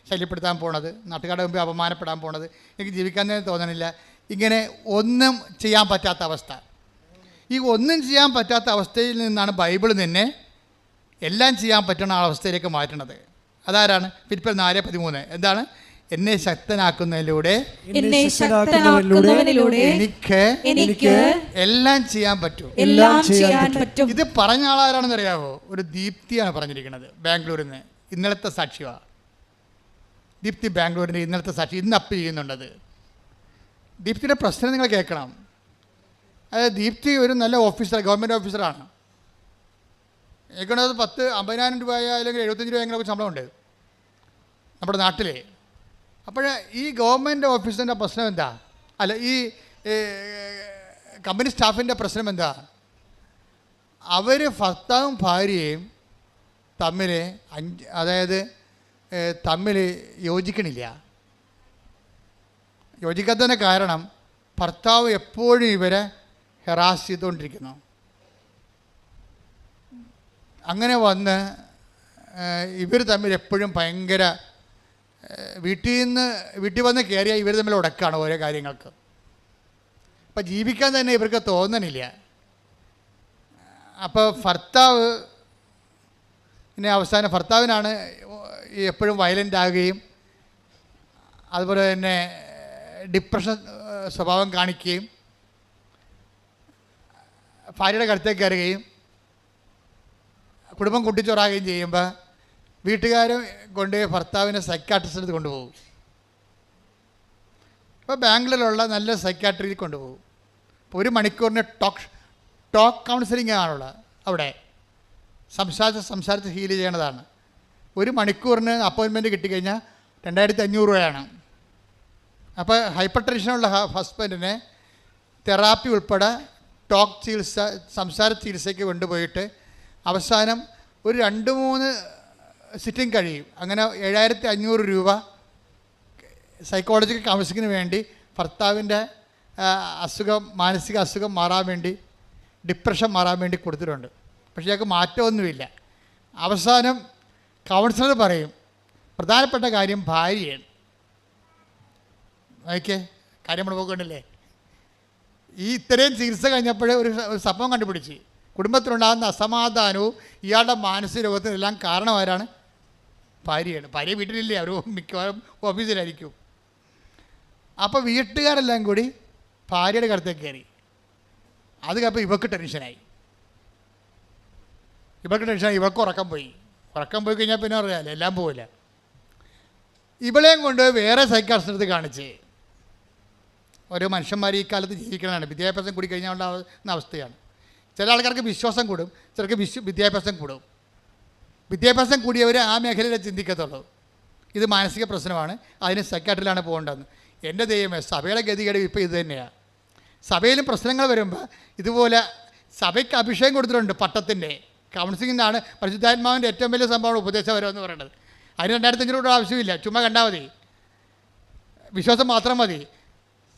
ശല്യപ്പെടുത്താൻ പോണത്, നാട്ടുകാരുടെ മുമ്പ് അപമാനപ്പെടാൻ പോണത്, എനിക്ക് ജീവിക്കാൻ തന്നെ തോന്നണില്ല. ഇങ്ങനെ ഒന്നും ചെയ്യാൻ പറ്റാത്ത അവസ്ഥ. ഈ ഒന്നും ചെയ്യാൻ പറ്റാത്ത അവസ്ഥയിൽ നിന്നാണ് ബൈബിൾ നിന്നെ എല്ലാം ചെയ്യാൻ പറ്റുന്ന അവസ്ഥയിലേക്ക് മാറ്റുന്നത്. അതാരാണ്? ഫിലിപ്പിയർ 4:13. എന്താണ്? എന്നെ ശക്തനാക്കുന്നതിലൂടെ എനിക്ക് എല്ലാം ചെയ്യാൻ പറ്റും. ഇത് പറഞ്ഞ ആളാരാണെന്ന് അറിയാമോ? ഒരു ദീപ്തിയാണ് പറഞ്ഞിരിക്കുന്നത്, ബാംഗ്ലൂരിൽ നിന്ന്. ഇന്നലത്തെ സാക്ഷിയാണ് ദീപ്തി. ബാംഗ്ലൂരിൻ്റെ ഇന്നലത്തെ സാക്ഷി ഇന്ന് അപ്പ് ചെയ്യുന്നുണ്ടത്. ദീപ്തിയുടെ പ്രശ്നം നിങ്ങൾ കേൾക്കണം. അതായത് ദീപ്തി ഒരു നല്ല ഓഫീസർ, ഗവൺമെൻറ് ഓഫീസറാണ്. എനിക്കത് 50,000 രൂപ അല്ലെങ്കിൽ 75 രൂപ എങ്ങനെ ശമ്പളമുണ്ട് നമ്മുടെ നാട്ടിൽ. അപ്പോൾ ഈ ഗവൺമെൻറ് ഓഫീസറിൻ്റെ പ്രശ്നം എന്താ? അല്ല, ഈ കമ്പനി സ്റ്റാഫിൻ്റെ പ്രശ്നം എന്താ? അവർ ഭർത്താവും ഭാര്യയും തമ്മിൽ യോജിക്കണില്ല. യോജിക്കാത്തതിന് കാരണം ഭർത്താവ് എപ്പോഴും ഇവരെ ഹെറാസ് ചെയ്തുകൊണ്ടിരിക്കുന്നു. അങ്ങനെ വന്ന് ഇവർ തമ്മിൽ എപ്പോഴും ഭയങ്കര വീട്ടിൽ വന്ന് കയറിയാൽ ഇവർ തമ്മിൽ ഉടക്കാണ് ഓരോ കാര്യങ്ങൾക്ക്. അപ്പം ജീവിക്കാൻ തന്നെ ഇവർക്ക് തോന്നണില്ല. അപ്പോൾ ഭർത്താവിനാണ് എപ്പോഴും വയലൻ്റ് ആകുകയും അതുപോലെ തന്നെ ഡിപ്രഷൻ സ്വഭാവം കാണിക്കുകയും ഭാര്യയുടെ കഴുത്തേക്ക് കയറുകയും കുടുംബം കുട്ടിച്ചോറാകുകയും ചെയ്യുമ്പോൾ വീട്ടുകാരും കൊണ്ട് ഭർത്താവിനെ സൈക്കാട്രിസ്റ്റിൽ കൊണ്ടുപോകും. ഇപ്പോൾ ബാംഗ്ലൂരിലുള്ള നല്ല സൈക്കാട്രിയിൽ കൊണ്ടുപോകും. ഇപ്പോൾ 1 മണിക്കൂറിന് ടോക്ക് കൗൺസിലിംഗ് ആണുള്ളത്. അവിടെ സംസാരിച്ച് ഹീൽ ചെയ്യണതാണ്. 1 മണിക്കൂറിന് അപ്പോയിൻമെൻറ്റ് കിട്ടിക്കഴിഞ്ഞാൽ 2,500 രൂപയാണ്. അപ്പോൾ ഹൈപ്പർ ടെൻഷനുള്ള ഹസ്ബൻഡിനെ തെറാപ്പി ഉൾപ്പെടെ ടോക്ക് ചികിത്സ, സംസാര ചികിത്സയ്ക്ക് കൊണ്ടുപോയിട്ട് അവസാനം ഒരു 2-3 സിറ്റിംഗ് കഴിയും. അങ്ങനെ 7,500 രൂപ സൈക്കോളജിക്കൽ കൗൺസിലിങ്ങിന് വേണ്ടി ഭർത്താവിൻ്റെ മാനസിക അസുഖം മാറാൻ വേണ്ടി, ഡിപ്രഷൻ മാറാൻ വേണ്ടി കൊടുത്തിട്ടുണ്ട്. പക്ഷേ ഞങ്ങൾക്ക് മാറ്റമൊന്നുമില്ല. അവസാനം കൗൺസിലർ പറയും പ്രധാനപ്പെട്ട കാര്യം ഭാര്യയാണ്. ഓക്കെ, കാര്യം നമ്മൾ പോകണ്ടല്ലേ. ഇത്രയും ചികിത്സ കഴിഞ്ഞപ്പോൾ ഒരു സംഭവം കണ്ടുപിടിച്ച് കുടുംബത്തിലുണ്ടാകുന്ന അസമാധാനവും ഇയാളുടെ മാനസിക രോഗത്തിനെല്ലാം കാരണമാരാണ്? ഭാര്യയാണ്. ഭാര്യ വീട്ടിലില്ലേ, അവർ മിക്കവാറും ഓഫീസിലായിരിക്കും. അപ്പോൾ വീട്ടുകാരെല്ലാം കൂടി ഭാര്യയുടെ കടുത്തേക്ക് കയറി. അത് കഴിഞ്ഞപ്പോൾ ഇവർക്ക് ടെൻഷനായി. ഇവർക്ക് ഉറക്കം പോയി കഴിഞ്ഞാൽ പിന്നെ അറിയാമല്ലോ, എല്ലാം പോവില്ല. ഇവളെയും കൊണ്ട് വേറെ സൈക്കാട്രിസ്റ്റിനടുത്ത് കാണിച്ച്, ഓരോ മനുഷ്യന്മാർ ഈ കാലത്ത് ജീവിക്കണതാണ്. വിദ്യാഭ്യാസം കൂടി കഴിഞ്ഞാൽ ഉണ്ടാകുന്ന അവസ്ഥയാണ്. ചില ആൾക്കാർക്ക് വിശ്വാസം കൂടും, ചിലർക്ക് വിദ്യാഭ്യാസം കൂടും. വിദ്യാഭ്യാസം കൂടിയവർ ആ മേഖലയിലെ ചിന്തിക്കത്തുള്ളൂ. ഇത് മാനസിക പ്രശ്നമാണ്, അതിന് സൈക്കാട്രിയിലാണ് പോകേണ്ടതെന്ന്. എൻ്റെ ദൈവമേ, സഭയുടെ ഗതികേട് ഇപ്പോൾ ഇത് തന്നെയാണ്. സഭയിലും പ്രശ്നങ്ങൾ വരുമ്പോൾ ഇതുപോലെ സഭയ്ക്ക് അഭിഷേകം കൊടുത്തിട്ടുണ്ട്. പട്ടത്തിൻ്റെ കൗൺസിലിംഗാണ് പരിശുദ്ധാത്മാവിൻ്റെ ഏറ്റവും വലിയ സംഭവമാണ് ഉപദേശപരം എന്ന് പറയുന്നത്. അതിന് 2,500 രൂപ ആവശ്യമില്ല, ചുമ്മാ കണ്ടാൽ മതി, വിശ്വാസം മാത്രം മതി.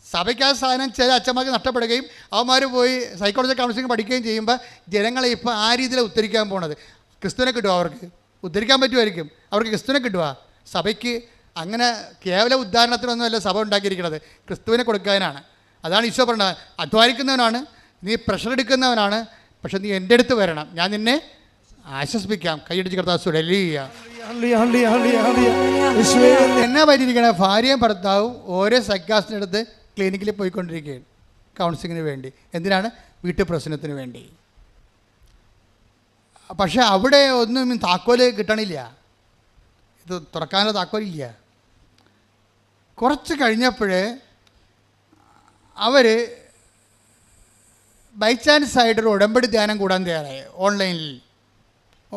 സഭയ്ക്ക് ആ സാധനം ചില അച്ഛന്മാർക്ക് നഷ്ടപ്പെടുകയും അവന്മാർ പോയി സൈക്കോളജി കൗൺസിലിംഗ് പഠിക്കുകയും ചെയ്യുമ്പോൾ ജനങ്ങളെ ഇപ്പോൾ ആ രീതിയിലാണ് ഉദ്ധരിക്കാൻ പോണത്. ക്രിസ്തുവിനെ കിട്ടുമോ? അവർക്ക് ഉദ്ധരിക്കാൻ പറ്റുമായിരിക്കും, അവർക്ക് ക്രിസ്തുവിനെ കിട്ടുക. സഭയ്ക്ക് അങ്ങനെ കേവല ഉദ്ധാരണത്തിനൊന്നുമല്ല സഭ ഉണ്ടാക്കിയിരിക്കുന്നത്, ക്രിസ്തുവിനെ കൊടുക്കാനാണ്. അതാണ് ഈശോ പറഞ്ഞത്. അധ്വാനിക്കുന്നവനാണ് നീ, പ്രഷർ എടുക്കുന്നവനാണ്, പക്ഷെ നീ എൻ്റെ അടുത്ത് വരണം, ഞാൻ നിന്നെ ആശ്വസിപ്പിക്കാം. കൈയടിച്ച് കർത്താവ് ഹല്ലേലൂയ. ഹല്ലേലൂയ, ഹല്ലേലൂയ, ഹല്ലേലൂയ. യേശുവേ എന്നാ പറ്റിയിരിക്കണേ? ഭാര്യയും ഭർത്താവും ഓരോ സൈക്കാസ്റ്റിൻ്റെ അടുത്ത് ക്ലിനിക്കിൽ പോയിക്കൊണ്ടിരിക്കുകയാണ് കൗൺസിലിങ്ങിന് വേണ്ടി. എന്തിനാണ്? വീട്ടു പ്രശ്നത്തിന് വേണ്ടി. പക്ഷെ അവിടെ ഒന്നും താക്കോല് കിട്ടണില്ല, ഇത് തുറക്കാനുള്ള താക്കോലില്ല. കുറച്ച് കഴിഞ്ഞപ്പോൾ അവർ ബൈ ചാൻസ് ആയിട്ടൊരു ഉടമ്പടി ധ്യാനം കൂടാൻ തയ്യാറായി.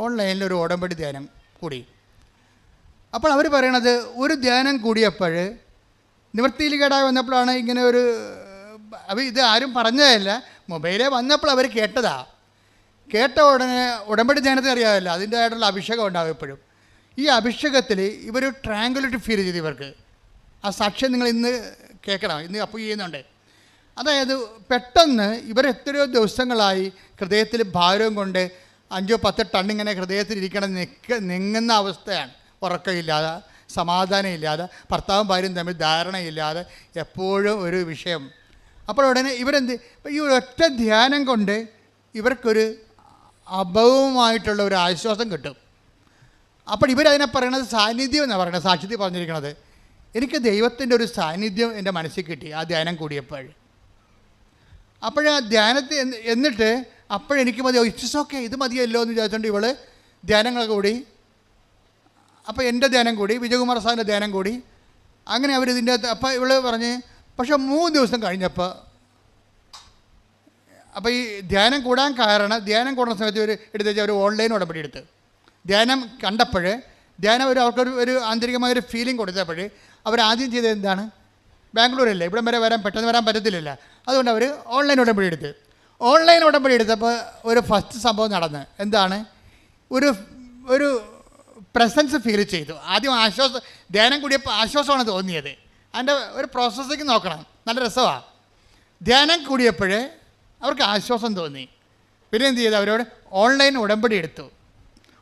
ഓൺലൈനിൽ ഒരു ഉടമ്പടി ധ്യാനം കൂടി. അപ്പോൾ അവർ പറയണത്, ഒരു ധ്യാനം കൂടിയപ്പോൾ നിവൃത്തിയിൽ കേടായി വന്നപ്പോഴാണ് ഇങ്ങനെ ഒരു, ഇത് ആരും പറഞ്ഞതല്ല, മൊബൈലേ വന്നപ്പോൾ അവർ കേട്ടതാ. കേട്ട ഉടനെ ഉടമ്പടി ധ്യാനത്തിന് അറിയാമല്ലോ, അതിൻ്റെതായിട്ടുള്ള അഭിഷേകം ഉണ്ടാകും എപ്പോഴും. ഈ അഭിഷേകത്തിൽ ഇവർ ട്രാങ്കുലിറ്റി ഫീൽ ചെയ്തു. ഇവർക്ക് ആ സാക്ഷ്യം നിങ്ങൾ ഇന്ന് കേൾക്കണം, ഇന്ന് അപ്പ് ചെയ്യുന്നുണ്ട്. അതായത് പെട്ടെന്ന് ഇവർ എത്രയോ ദിവസങ്ങളായി ഹൃദയത്തിൽ ഭാരവും കൊണ്ട് 5-10 ടൺ ഇങ്ങനെ ഹൃദയത്തിലിരിക്കണം, നിങ്ങുന്ന അവസ്ഥയാണ്. ഉറക്കമില്ലാതെ, സമാധാനമില്ലാതെ, ഭർത്താവും ഭാര്യയും തമ്മിൽ ധാരണയില്ലാതെ, എപ്പോഴും ഒരു വിഷയം. അപ്പോൾ ഉടനെ ഇവരെന്ത്, ഈ ഒറ്റ ധ്യാനം കൊണ്ട് ഇവർക്കൊരു അഭവമായിട്ടുള്ള ഒരു ആശ്വാസം കിട്ടും. അപ്പോൾ ഇവരതിനെ പറയണത് സാന്നിധ്യം എന്നാണ് പറയുന്നത്, സാക്ഷ്യത്തിൽ പറഞ്ഞിരിക്കുന്നത്. എനിക്ക് ദൈവത്തിൻ്റെ ഒരു സാന്നിധ്യം എൻ്റെ മനസ്സിൽ കിട്ടി ആ ധ്യാനം കൂടിയപ്പോൾ. അപ്പോഴാ ധ്യാനത്തിൽ എന്നിട്ട് അപ്പോഴെനിക്ക് മതി, ഇറ്റ്സ് ഓക്കെ, ഇത് മതിയല്ലോ എന്ന് വിചാരിച്ചുകൊണ്ട് ഇവൾ ധ്യാനങ്ങളൊക്കെ കൂടി. അപ്പോൾ എൻ്റെ ധ്യാനം കൂടി, വിജയകുമാർ സാറിൻ്റെ ധ്യാനം കൂടി. അങ്ങനെ അവരിതിൻ്റെ അകത്ത്, അപ്പോൾ ഇവൾ പറഞ്ഞ്, പക്ഷെ 3 ദിവസം കഴിഞ്ഞപ്പോൾ, അപ്പോൾ ഈ ധ്യാനം കൂടാൻ കാരണം, ധ്യാനം കൂടുന്ന സമയത്ത് ഒരു എടുത്ത് ഒരു ഓൺലൈൻ ഉടമ്പടി എടുത്ത് ധ്യാനം കണ്ടപ്പോൾ, ധ്യാനം അവർക്കൊരു ആന്തരികമായൊരു ഫീലിംഗ് കൊടുത്തപ്പോൾ അവരാദ്യം ചെയ്തത് എന്താണ്? ബാംഗ്ലൂരല്ലേ, ഇവിടം വരെ പെട്ടെന്ന് വരാൻ പറ്റത്തില്ലല്ലോ, അതുകൊണ്ട് അവർ ഓൺലൈൻ ഉടമ്പടി എടുത്ത്. ഓൺലൈൻ ഉടമ്പടി എടുത്തപ്പോൾ ഒരു ഫസ്റ്റ് സംഭവം നടന്ന് എന്താണ്? ഒരു പ്രസൻസ് ഫീൽ ചെയ്തു. ആദ്യം ആശ്വാസം, ധ്യാനം കൂടിയപ്പോൾ ആശ്വാസമാണ് തോന്നിയത്. അതിൻ്റെ ഒരു പ്രോസസ്സിങ് നോക്കണം, നല്ല രസമാണ്. ധ്യാനം കൂടിയപ്പോൾ അവർക്ക് ആശ്വാസം തോന്നി. പിന്നെ എന്ത് ചെയ്തു? അവരോട് ഓൺലൈൻ ഉടമ്പടി എടുത്തു.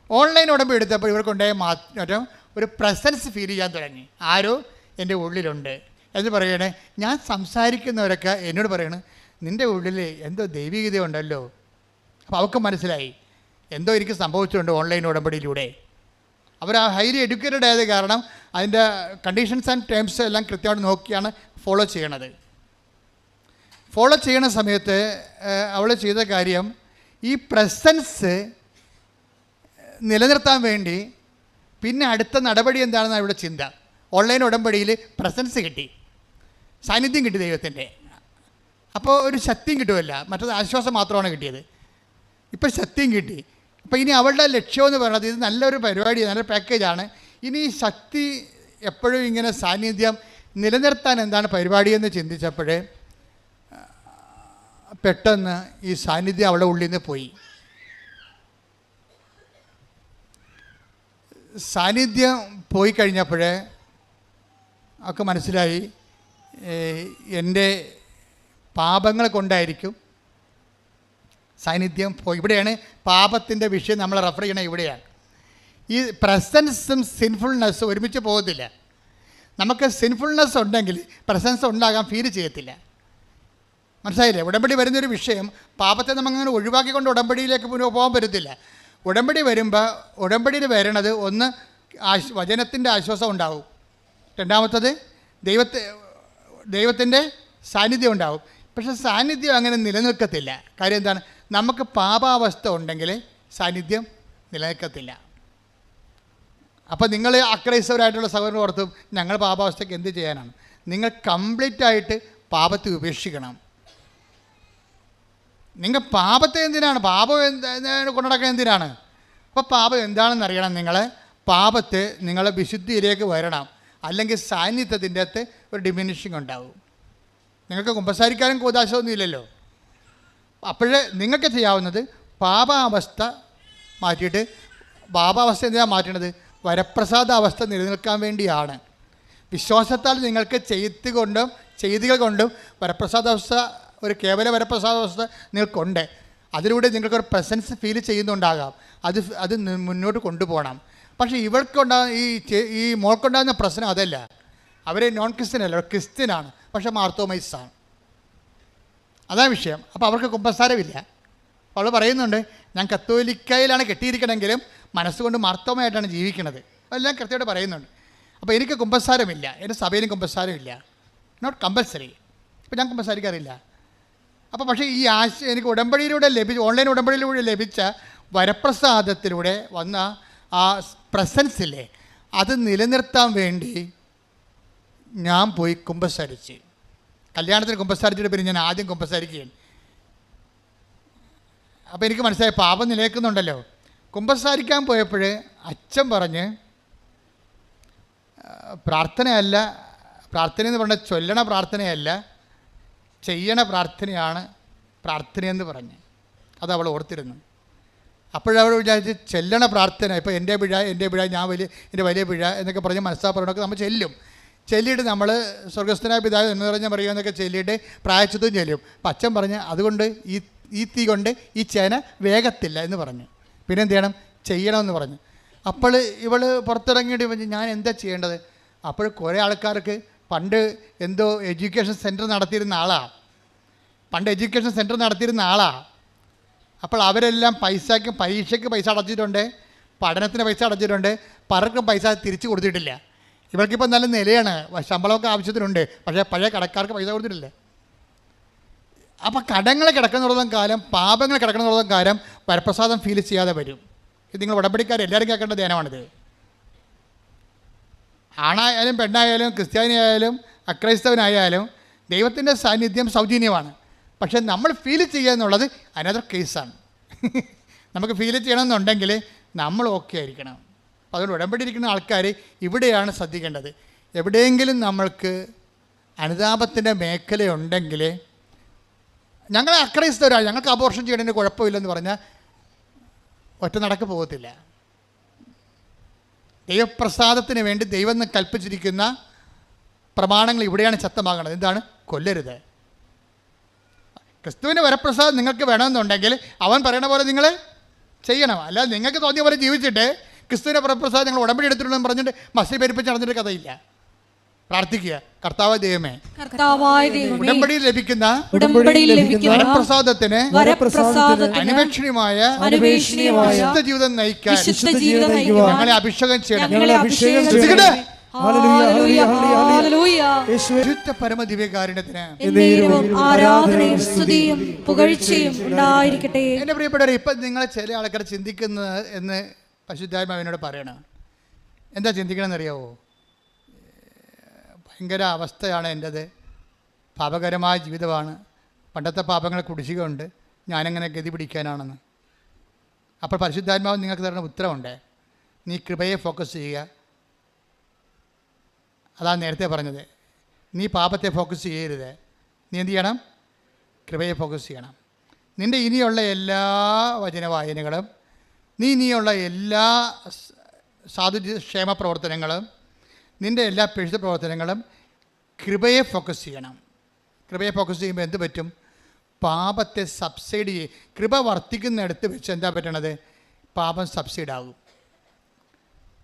ഓൺലൈൻ ഉടമ്പടി എടുത്തപ്പോൾ ഇവർക്കുണ്ടായ മാറ്റം, ഒരു പ്രസൻസ് ഫീൽ ചെയ്യാൻ തുടങ്ങി. ആരോ എൻ്റെ ഉള്ളിലുണ്ട് എന്ന് പറയണേ. ഞാൻ സംസാരിക്കുന്നവരൊക്കെ എന്നോട് പറയണേ, നിൻ്റെ ഉള്ളിൽ എന്തോ ദൈവികത ഉണ്ടല്ലോ. അപ്പോൾ അവർക്ക് മനസ്സിലായി എന്തോ എനിക്ക് സംഭവിച്ചിട്ടുണ്ട് ഓൺലൈൻ ഉടമ്പടിയിലൂടെ. അവർ ആ ഹൈലി എഡ്യൂക്കേറ്റഡ് ആയത് കാരണം അതിൻ്റെ കണ്ടീഷൻസ് ആൻഡ് ടേംസ് എല്ലാം കൃത്യമായിട്ട് നോക്കിയാണ് ഫോളോ ചെയ്യണത്. ഫോളോ ചെയ്യണ സമയത്ത് അവൾ ചെയ്ത കാര്യം, ഈ പ്രസൻസ് നിലനിർത്താൻ വേണ്ടി പിന്നെ അടുത്ത നടപടി എന്താണെന്നാണ് ഇവിടെ ചിന്ത. ഓൺലൈൻ ഉടമ്പടിയിൽ പ്രസൻസ് കിട്ടി, സാന്നിധ്യം കിട്ടി ദൈവത്തിൻ്റെ. അപ്പോൾ ഒരു ശക്തിയും കിട്ടുമല്ല, മറ്റത് ആശ്വാസം മാത്രമാണ് കിട്ടിയത്. ഇപ്പോൾ ശക്തിയും കിട്ടി. അപ്പോൾ ഇനി അവളുടെ ലക്ഷ്യമെന്ന് പറയുന്നത്, ഇത് നല്ലൊരു പരിപാടി, നല്ലൊരു പാക്കേജാണ്. ഇനി ശക്തി എപ്പോഴും ഇങ്ങനെ സാന്നിധ്യം നിലനിർത്താൻ എന്താണ് പരിപാടിയെന്ന് ചിന്തിച്ചപ്പോൾ പെട്ടെന്ന് ഈ സാന്നിധ്യം അവളുടെ ഉള്ളിൽ നിന്ന് പോയി. സാന്നിധ്യം പോയി കഴിഞ്ഞപ്പോൾ അവൾക്ക് മനസ്സിലായി, എൻ്റെ പാപങ്ങൾ കൊണ്ടായിരിക്കും സാന്നിധ്യം പോയി. ഇവിടെയാണ് പാപത്തിൻ്റെ വിഷയം നമ്മൾ റെഫർ ചെയ്യണത്. ഇവിടെയാണ് ഈ പ്രസൻസും സിൻഫുൾനെസ്സും ഒരുമിച്ച് പോകത്തില്ല. നമുക്ക് സിൻഫുൾനെസ് ഉണ്ടെങ്കിൽ പ്രസൻസ് ഉണ്ടാകാൻ ഫീൽ ചെയ്യത്തില്ല. മനസ്സിലായില്ലേ? ഉടമ്പടി വരുന്നൊരു വിഷയം, പാപത്തെ നമുക്കങ്ങനെ ഒഴിവാക്കിക്കൊണ്ട് ഉടമ്പടിയിലേക്ക് പോകാൻ പറ്റത്തില്ല. ഉടമ്പടി വരുമ്പോൾ ഉടമ്പടിയിൽ വരണത് ഒന്ന് വചനത്തിൻ്റെ ആശ്വാസം ഉണ്ടാവും, രണ്ടാമത്തത് ദൈവത്തിൻ്റെ സാന്നിധ്യം ഉണ്ടാവും. പക്ഷേ സാന്നിധ്യം അങ്ങനെ നിലനിൽക്കത്തില്ല. കാര്യം എന്താണ്? നമുക്ക് പാപാവസ്ഥ ഉണ്ടെങ്കിൽ സാന്നിധ്യം നിലനിൽക്കത്തില്ല. അപ്പോൾ നിങ്ങൾ അക്രൈസ്തവരായിട്ടുള്ള സഹോദരൻ ഓർത്തും, ഞങ്ങൾ പാപാവസ്ഥയ്ക്ക് എന്ത് ചെയ്യാനാണ്? നിങ്ങൾ കംപ്ലീറ്റായിട്ട് പാപത്തെ ഉപേക്ഷിക്കണം. നിങ്ങൾ പാപത്തെ എന്തിനാണ്, പാപം കൊണ്ടുനടക്കാൻ എന്തിനാണ്? അപ്പോൾ പാപം എന്താണെന്ന് അറിയണം. പാപത്തെ നിങ്ങളെ വിശുദ്ധിയിലേക്ക് വരണം, അല്ലെങ്കിൽ സാന്നിധ്യത്തിൻ്റെ അകത്ത് ഒരു ഡിമിനിഷിങ് ഉണ്ടാവും. നിങ്ങൾക്ക് കുമ്പസാരിക്കാനും കൂദാശമൊന്നും ഇല്ലല്ലോ. അപ്പോഴേ നിങ്ങൾക്ക് ചെയ്യാവുന്നത് പാപാവസ്ഥ മാറ്റിയിട്ട്, പാപാവസ്ഥ എന്തിനാണ് മാറ്റണത്? വരപ്രസാദ അവസ്ഥ നിലനിൽക്കാൻ വേണ്ടിയാണ്. വിശ്വാസത്താൽ നിങ്ങൾക്ക് ചെയ്തികൾ കൊണ്ടും വരപ്രസാദാവസ്ഥ, ഒരു കേവല വരപ്രസാദാവസ്ഥ നിങ്ങൾക്കുണ്ട്. അതിലൂടെ നിങ്ങൾക്കൊരു പ്രസൻസ് ഫീൽ ചെയ്യുന്നുണ്ടാകാം. അത് മുന്നോട്ട് കൊണ്ടുപോകണം. പക്ഷേ ഈ മോൾക്കുണ്ടാകുന്ന പ്രശ്നം അതല്ല. അവർ നോൺ ക്രിസ്ത്യൻ അല്ല, ക്രിസ്ത്യനാണ്, പക്ഷേ മാർത്തോമൈസാണ്. അതാണ് വിഷയം. അപ്പോൾ അവർക്ക് കുമ്പസാരമില്ല. അവൾ പറയുന്നുണ്ട്, ഞാൻ കത്തോലിക്കയിലാണ് കെട്ടിയിരിക്കണമെങ്കിലും മനസ്സുകൊണ്ട് മാർത്തോമയായിട്ടാണ് ജീവിക്കുന്നത്. അതെല്ലാം കൃത്യമായിട്ട് പറയുന്നുണ്ട്. അപ്പോൾ എനിക്ക് കുമ്പസാരമില്ല, എൻ്റെ സഭയിലും കുമ്പസാരമില്ല, നോട്ട് കമ്പൽസറി. ഇപ്പോൾ ഞാൻ കുമ്പസാരിക്കാറില്ല. അപ്പോൾ പക്ഷേ ഈ എനിക്ക് ഉടമ്പടിയിലൂടെ ഓൺലൈൻ ഉടമ്പടിയിലൂടെ ലഭിച്ച വരപ്രസാദത്തിലൂടെ വന്ന ആ പ്രസൻസില്ലേ, അത് നിലനിർത്താൻ വേണ്ടി ഞാൻ പോയി കുമ്പസാരിച്ച്. കല്യാണത്തിന് കുമ്പസാരിച്ചിട്ട് പിന്നെ ഞാൻ ആദ്യം കുമ്പസാരിക്കുകയാണ്. അപ്പോൾ എനിക്ക് മനസ്സിലായി പാപം നിലനിൽക്കുന്നുണ്ടല്ലോ. കുമ്പസാരിക്കാൻ പോയപ്പോൾ അച്ഛൻ പറഞ്ഞ്, പ്രാർത്ഥനയല്ല, പ്രാർത്ഥനയെന്ന് പറഞ്ഞാൽ ചൊല്ലണ പ്രാർത്ഥനയല്ല, ചെയ്യണ പ്രാർത്ഥനയാണ് പ്രാർത്ഥനയെന്ന് പറഞ്ഞ്. അത് അവൾ ഓർത്തിരുന്നു. അപ്പോഴവൾ വിചാരിച്ച് ചെല്ലണ പ്രാർത്ഥന, ഇപ്പോൾ എൻ്റെ പിഴ ഞാൻ എൻ്റെ വലിയ പിഴ എന്നൊക്കെ പറഞ്ഞ് മനസ്സാപ്പറയൊക്കെ നമ്മൾ ചെല്ലിയിട്ട് നമ്മൾ സ്വർഗസ്ഥനായ പിതാവ് എന്ന് പറഞ്ഞാൽ പറയുക എന്നൊക്കെ ചെല്ലിയിട്ട് പ്രായച്ചിത്വം ചെല്ലും. അപ്പം അച്ഛൻ പറഞ്ഞ് അതുകൊണ്ട് ഈ തീ കൊണ്ട് ഈ ചേന വേഗത്തില്ല എന്ന് പറഞ്ഞു. പിന്നെ എന്ത് ചെയ്യണമെന്ന് പറഞ്ഞു. അപ്പോൾ ഇവൾ പുറത്തിറങ്ങിയിട്ട് പറഞ്ഞു, ഞാൻ എന്താ ചെയ്യേണ്ടത്? അപ്പോൾ കുറേ ആൾക്കാർക്ക് പണ്ട് എന്തോ എഡ്യൂക്കേഷൻ സെൻറ്റർ നടത്തിയിരുന്ന ആളാണ്. അപ്പോൾ അവരെല്ലാം പരീക്ഷയ്ക്ക് പൈസ അടച്ചിട്ടുണ്ട്, പഠനത്തിന് പൈസ അടച്ചിട്ടുണ്ട്, പലർക്കും പൈസ തിരിച്ചു കൊടുത്തിട്ടില്ല. ഇവർക്കിപ്പോൾ നല്ല നിലയാണ്, ശമ്പളമൊക്കെ ആവശ്യത്തിനുണ്ട്, പക്ഷേ പഴയ കടക്കാർക്ക് പൈസ കൊടുത്തിട്ടില്ല. അപ്പോൾ കടങ്ങൾ കിടക്കുന്നിടത്തോളം കാലം, പാപങ്ങൾ കിടക്കുന്നിടത്തോളം കാലം വരപ്രസാദം ഫീൽ ചെയ്യാതെ വരും. ഇത് നിങ്ങൾ ഉടമ്പടിക്കാർ എല്ലാവരും കേൾക്കേണ്ട ധ്യാനമാണിത്. ആണായാലും പെണ്ണായാലും ക്രിസ്ത്യാനിയായാലും അക്രൈസ്തവനായാലും ദൈവത്തിൻ്റെ സാന്നിധ്യം സൗജന്യമാണ്. പക്ഷേ നമ്മൾ ഫീൽ ചെയ്യുക എന്നുള്ളത് അനദർ കേസാണ്. നമുക്ക് ഫീൽ ചെയ്യണമെന്നുണ്ടെങ്കിൽ നമ്മൾ ഓക്കെ ആയിരിക്കണം. അപ്പോൾ അതുകൊണ്ട് ഉടമ്പടി ഇരിക്കുന്ന ആൾക്കാർ ഇവിടെയാണ് ശ്രദ്ധിക്കേണ്ടത്. എവിടെയെങ്കിലും നമ്മൾക്ക് അനുതാപത്തിൻ്റെ മേഖലയുണ്ടെങ്കിൽ, ഞങ്ങളെ അക്രൈസ്തവരാണ്, ഞങ്ങൾക്ക് അബോർഷൻ ചെയ്യണതിന് കുഴപ്പമില്ലെന്ന് പറഞ്ഞാൽ ഒറ്റ നടക്ക് പോകത്തില്ല. ദൈവപ്രസാദത്തിന് വേണ്ടി ദൈവം കൽപ്പിച്ചിരിക്കുന്ന പ്രമാണങ്ങൾ ഇവിടെയാണ് ശക്തമാകുന്നത്. എന്താണ്? കൊല്ലരുത്. ക്രിസ്തുവിൻ്റെ വരപ്രസാദം നിങ്ങൾക്ക് വേണമെന്നുണ്ടെങ്കിൽ അവൻ പറയണ പോലെ നിങ്ങൾ ചെയ്യണം. അല്ലാതെ നിങ്ങൾക്ക് തോന്നിയ പോലെ ജീവിച്ചിട്ട് ക്രിസ്തുവിൻ്റെ വരപ്രസാദം നിങ്ങൾ ഉടമ്പടി എടുത്തിട്ടുണ്ടെന്ന് പറഞ്ഞിട്ട് മസിൽ പെരുപ്പിച്ച് നടന്നിട്ട് കഥയില്ല. പ്രാർത്ഥിക്കുക, കർത്താവായ ദൈവമേ, ഉടമ്പടിയിൽ ലഭിക്കുന്ന വരപ്രസാദത്തിന് അന്വേഷണീയമായ വിശുദ്ധ ജീവിതം നയിക്കാൻ ഞങ്ങളെ അഭിഷേകം ചെയ്യണം. പരമദിവ്യകാരുണ്യത്തിന് എന്റെ പ്രിയപ്പെട്ടവരെ, ഇപ്പം നിങ്ങളെ ചില ആൾക്കാർ ചിന്തിക്കുന്നത് എന്ന് പരിശുദ്ധാത്മാവിനോട് പറയണം. എന്താ ചിന്തിക്കണമെന്നറിയാവോ? ഭയങ്കര അവസ്ഥയാണ് എൻ്റേത്, പാപകരമായ ജീവിതമാണ്, പണ്ടത്തെ പാപങ്ങൾ കുടിശ്ശികയുണ്ട്, ഞാനെങ്ങനെ ഗതി പിടിക്കാനാണെന്ന്. അപ്പോൾ പരിശുദ്ധാത്മാവ് നിങ്ങൾക്ക് തരുന്ന ഉത്തരവുണ്ട്, നീ കൃപയെ ഫോക്കസ് ചെയ്യുക. അതാണ് നേരത്തെ പറഞ്ഞത്. നീ പാപത്തെ ഫോക്കസ് ചെയ്യരുത്, നീ എന്ത് ചെയ്യണം? കൃപയെ ഫോക്കസ് ചെയ്യണം. നിൻ്റെ ഇനിയുള്ള എല്ലാ വചനവായനകളും, നീ ഇനിയുള്ള എല്ലാ സാധുക്ഷേമ പ്രവർത്തനങ്ങളും, നിൻ്റെ എല്ലാ പിഴുത പ്രവർത്തനങ്ങളും കൃപയെ ഫോക്കസ് ചെയ്യണം. കൃപയെ ഫോക്കസ് ചെയ്യുമ്പോൾ എന്ത് പറ്റും? പാപത്തെ സബ്സൈഡ് ചെയ്യും. കൃപ വർദ്ധിക്കുന്നിടത്ത് വെച്ച് എന്താ പറ്റണത്? പാപം സബ്സൈഡ് ആകും.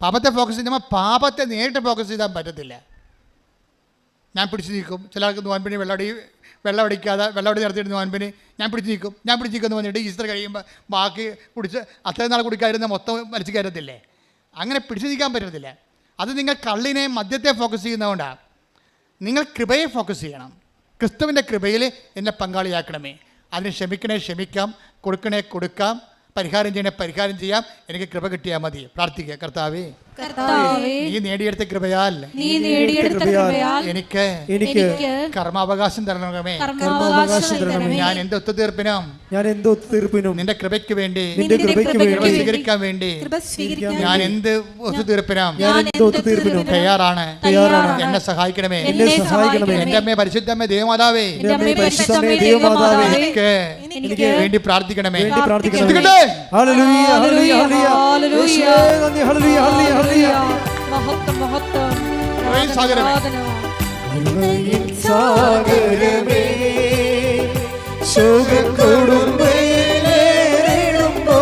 പാപത്തെ ഫോക്കസ് ചെയ്യുമ്പോൾ പാപത്തെ നേരിട്ട് ഫോക്കസ് ചെയ്താൽ പറ്റത്തില്ല. ഞാൻ പിടിച്ചു നിൽക്കും. ചില ആൾക്ക് നോൻപിന് വെള്ളം അടിക്കാതെ നിർത്തിയിട്ട് നോൻപിന് ഞാൻ പിടിച്ചു നിൽക്കുമെന്ന് പറഞ്ഞിട്ട് ഈസ്റ്റർ കഴിയുമ്പോൾ ബാക്കി കുടിച്ച് അത്രയും നാൾ കുടിക്കാതിരുന്ന മൊത്തം വലിച്ചു കയറത്തില്ലേ? അങ്ങനെ പിടിച്ചു നിൽക്കാൻ പറ്റത്തില്ല. അത് നിങ്ങൾ കള്ളിനെ മദ്യത്തെ ഫോക്കസ് ചെയ്യുന്നതുകൊണ്ടാണ്. നിങ്ങൾ കൃപയെ ഫോക്കസ് ചെയ്യണം. ക്രിസ്തുവിൻ്റെ കൃപയിൽ എന്നെ പങ്കാളിയാക്കണമേ. അതിന് ക്ഷമിക്കാം, കൊടുക്കാം, പരിഹാരം പരിഹാരം ചെയ്യാം. എനിക്ക് കൃപ കിട്ടിയാൽ മതി. പ്രാർത്ഥിക്കുക, കർത്താവേ, നീ നേടിയെടുത്ത കൃപയാൽ എനിക്ക് കർമാവകാശം തരണമേ. ഞാൻ എന്ത് ഒത്തുതീർപ്പിനും നിന്റെ കൃപയ്ക്ക് വേണ്ടി സ്വീകരിക്കാൻ വേണ്ടി ഞാൻ എന്ത് ഒത്തുതീർപ്പിനും തയ്യാറാണ്. എന്നെ സഹായിക്കണമേ. എന്റെ അമ്മയെ പരിശുദ്ധമ്മേ ദൈവമാതാവേ, എനിക്ക് വേണ്ടി പ്രാർത്ഥിക്കണമേ. സാഗരമേ ശോകക്കൊടുമ്പയിലേറിടുമ്പോ,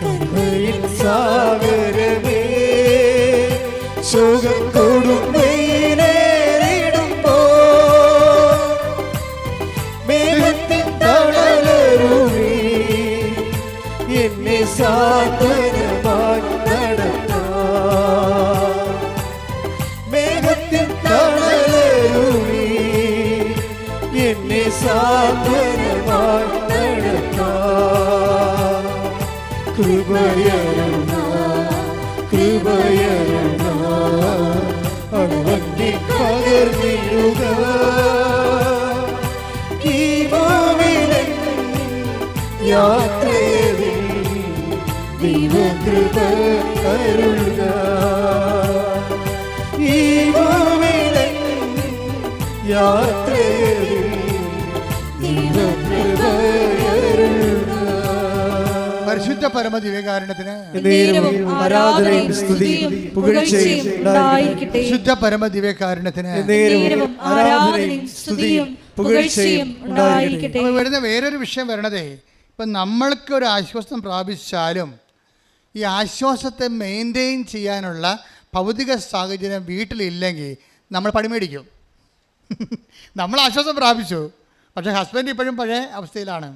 കരുണയിൻ സാഗരമേ ശോകക്കൊടുമ്പയിലേറിടുമ്പോ, മേഘത്തിൻ തള സാന്ത്വനമായി നടത്താം. കൃപയരുന്ന അവന്റെ പകർന്നിടുക. ഈ ഭൂമിയിലെൻ യാത്രയിൽ ദൈവകൃപ അരുളുക. ഈ ഭൂമിയിലെൻ യാത്രയിൽ ദൈവകൃപ അരുളുക. പരിശുദ്ധ പരമ ദിവ്യകാരുണ്യത്തിന് എന്നേരവും ആരാധനയും സ്തുതിയും പുകഴ്ചയും ഉണ്ടായിരിക്കട്ടെ. ശുദ്ധ പരമ ദിവ്യകാരുണ്യത്തിന് എന്നേരവും ആരാധനയും സ്തുതിയും പുകഴ്ചയും ഉണ്ടായിരിക്കട്ടെ. അപ്പോൾ വരുന്ന വേറൊരു വിഷയം വരണതേ, ഇപ്പം നമ്മൾക്ക് ഒരു ആശ്വാസം പ്രാപിച്ചാലും ഈ ആശ്വാസത്തെ മെയിൻറ്റെയിൻ ചെയ്യാനുള്ള ഭൗതിക സാഹചര്യം വീട്ടിലില്ലെങ്കിൽ നമ്മൾ പണിമേടിക്കും. നമ്മൾ ആശ്വാസം പ്രാപിച്ചു, പക്ഷേ ഹസ്ബൻഡ് ഇപ്പോഴും പഴയ അവസ്ഥയിലാണ്.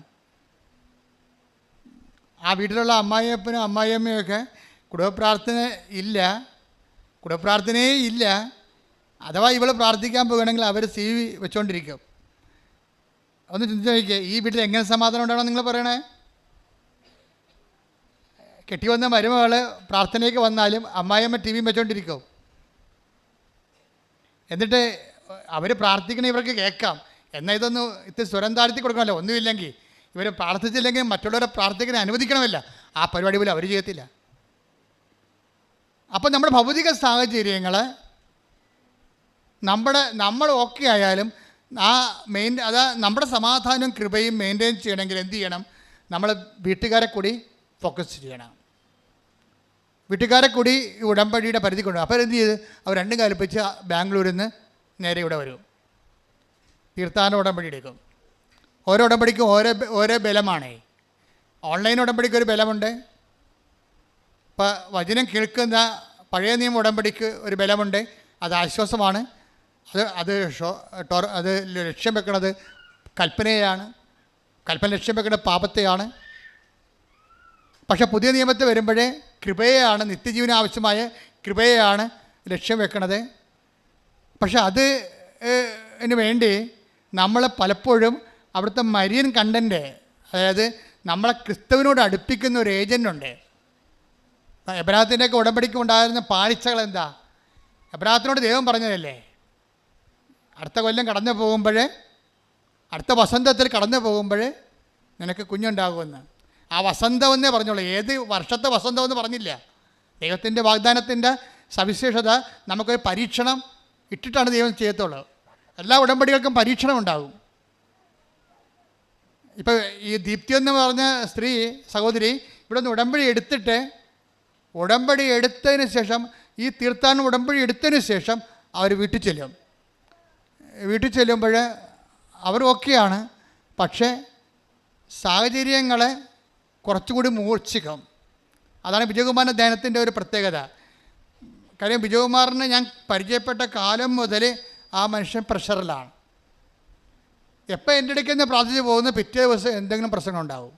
ആ വീട്ടിലുള്ള അമ്മായിയപ്പനും അമ്മായിയമ്മയൊക്കെ കുടുംബപ്രാർത്ഥനയേ ഇല്ല. അഥവാ ഇവൾ പ്രാർത്ഥിക്കാൻ പോകുകയാണെങ്കിൽ അവർ സി വി വെച്ചുകൊണ്ടിരിക്കും. ഒന്ന് ചിന്തിച്ച് നോക്കിയേ, ഈ വീട്ടിൽ എങ്ങനെ സമാധാനം ഉണ്ടാവണം നിങ്ങൾ പറയണേ? കെട്ടി വന്ന മരുമകൾ പ്രാർത്ഥനയ്ക്ക് വന്നാലും അമ്മായിയമ്മ ടി വിയും വെച്ചുകൊണ്ടിരിക്കും. എന്നിട്ട് അവർ പ്രാർത്ഥിക്കണ ഇവർക്ക് കേൾക്കാം. എന്നാൽ ഇതൊന്ന് ഇത്തിരി സ്വരം താഴ്ത്തി കൊടുക്കണമല്ലോ. ഒന്നുമില്ലെങ്കിൽ ഇവർ പ്രാർത്ഥിച്ചില്ലെങ്കിൽ മറ്റുള്ളവരെ പ്രാർത്ഥിക്കാൻ അനുവദിക്കണമല്ല. ആ പരിപാടി പോലും അവർ ചെയ്യത്തില്ല. അപ്പം നമ്മുടെ ഭൗതിക സാഹചര്യങ്ങൾ നമ്മൾ ഓക്കെ ആയാലും നമ്മുടെ സമാധാനവും കൃപയും മെയിൻറ്റെയിൻ ചെയ്യണമെങ്കിൽ എന്ത് ചെയ്യണം? നമ്മൾ വീട്ടുകാരെ കൂടി ഫോക്കസ് ചെയ്യണം. വീട്ടുകാരെ കൂടി ഉടമ്പടിയുടെ പരിധി കൊണ്ടുപോകും. അപ്പോൾ എന്ത് ചെയ്ത് അവർ രണ്ടും കൽപ്പിച്ച് ബാംഗ്ലൂരിൽ നിന്ന് നേരെ ഇവിടെ വരും. തീർത്ഥാടന ഉടമ്പടി എടുക്കും. ഓരോ ഉടമ്പടിക്കും ഓരോ ബലമാണ്. ഓൺലൈൻ ഉടമ്പടിക്ക് ഒരു ബലമുണ്ട്. ഇപ്പോൾ വചനം കേൾക്കുന്ന പഴയ നിയമ ഉടമ്പടിക്ക് ഒരു ബലമുണ്ട്. അത് ആശ്വാസമാണ്. അത് ലക്ഷ്യം വെക്കുന്നത് കൽപ്പനയാണ്. കൽപ്പന ലക്ഷ്യം വെക്കുന്നത് പാപത്തെയാണ്. പക്ഷേ പുതിയ നിയമത്തിൽ വരുമ്പോഴേ കൃപയെയാണ്, നിത്യജീവന ആവശ്യമായ കൃപയെയാണ് ലക്ഷ്യം വെക്കുന്നത്. പക്ഷെ അതിന് വേണ്ടി നമ്മൾ പലപ്പോഴും അവിടുത്തെ മരിയൻ കണ്ടൻറ്റ്, അതായത് നമ്മളെ ക്രിസ്തുവിനോട് അടുപ്പിക്കുന്ന ഒരു ഏജൻ്റുണ്ട്. എബ്രാഹത്തിൻ്റെയൊക്കെ ഉടമ്പടിക്ക് ഉണ്ടായിരുന്ന പാളിച്ചകൾ എന്താ? എബ്രാഹത്തിനോട് ദൈവം പറഞ്ഞതല്ലേ, അടുത്ത കൊല്ലം കടന്നു പോകുമ്പോൾ, അടുത്ത വസന്തത്തിൽ കടന്നു പോകുമ്പോൾ നിനക്ക് കുഞ്ഞുണ്ടാകുമെന്ന്. ആ വസന്തമെന്നേ പറഞ്ഞോളൂ, ഏത് വർഷത്തെ വസന്തമെന്ന് പറഞ്ഞില്ല. ദൈവത്തിൻ്റെ വാഗ്ദാനത്തിൻ്റെ സവിശേഷത നമുക്കൊരു പരീക്ഷണം ഇട്ടിട്ടാണ് ദൈവം ചെയ്യത്തുള്ളൂ. എല്ലാ ഉടമ്പടികൾക്കും പരീക്ഷണം ഉണ്ടാകും. ഇപ്പോൾ ഈ ദീപ്തി എന്ന് പറഞ്ഞ സഹോദരി ഇവിടെ നിന്ന് ഉടമ്പടി എടുത്തതിന് ശേഷം, ഈ തീർത്ഥാടന ഉടമ്പടി എടുത്തതിന് ശേഷം അവർ വീട്ടിൽ ചെല്ലുമ്പോൾ അവർ ഓക്കെയാണ്. പക്ഷേ സാഹചര്യങ്ങളെ കുറച്ചുകൂടി മൂർച്ഛിക്കും. അതാണ് വിജയകുമാറിൻ്റെ ധ്യാനത്തിൻ്റെ ഒരു പ്രത്യേകത. കാര്യം വിജയകുമാറിനെ ഞാൻ പരിചയപ്പെട്ട കാലം മുതൽ ആ മനുഷ്യൻ പ്രഷറിലാണ്. എപ്പോൾ എൻ്റെ ഇടയ്ക്ക് നിന്ന് പ്രാർത്ഥിച്ച് പോകുന്ന പിറ്റേ ദിവസം എന്തെങ്കിലും പ്രശ്നം ഉണ്ടാവും.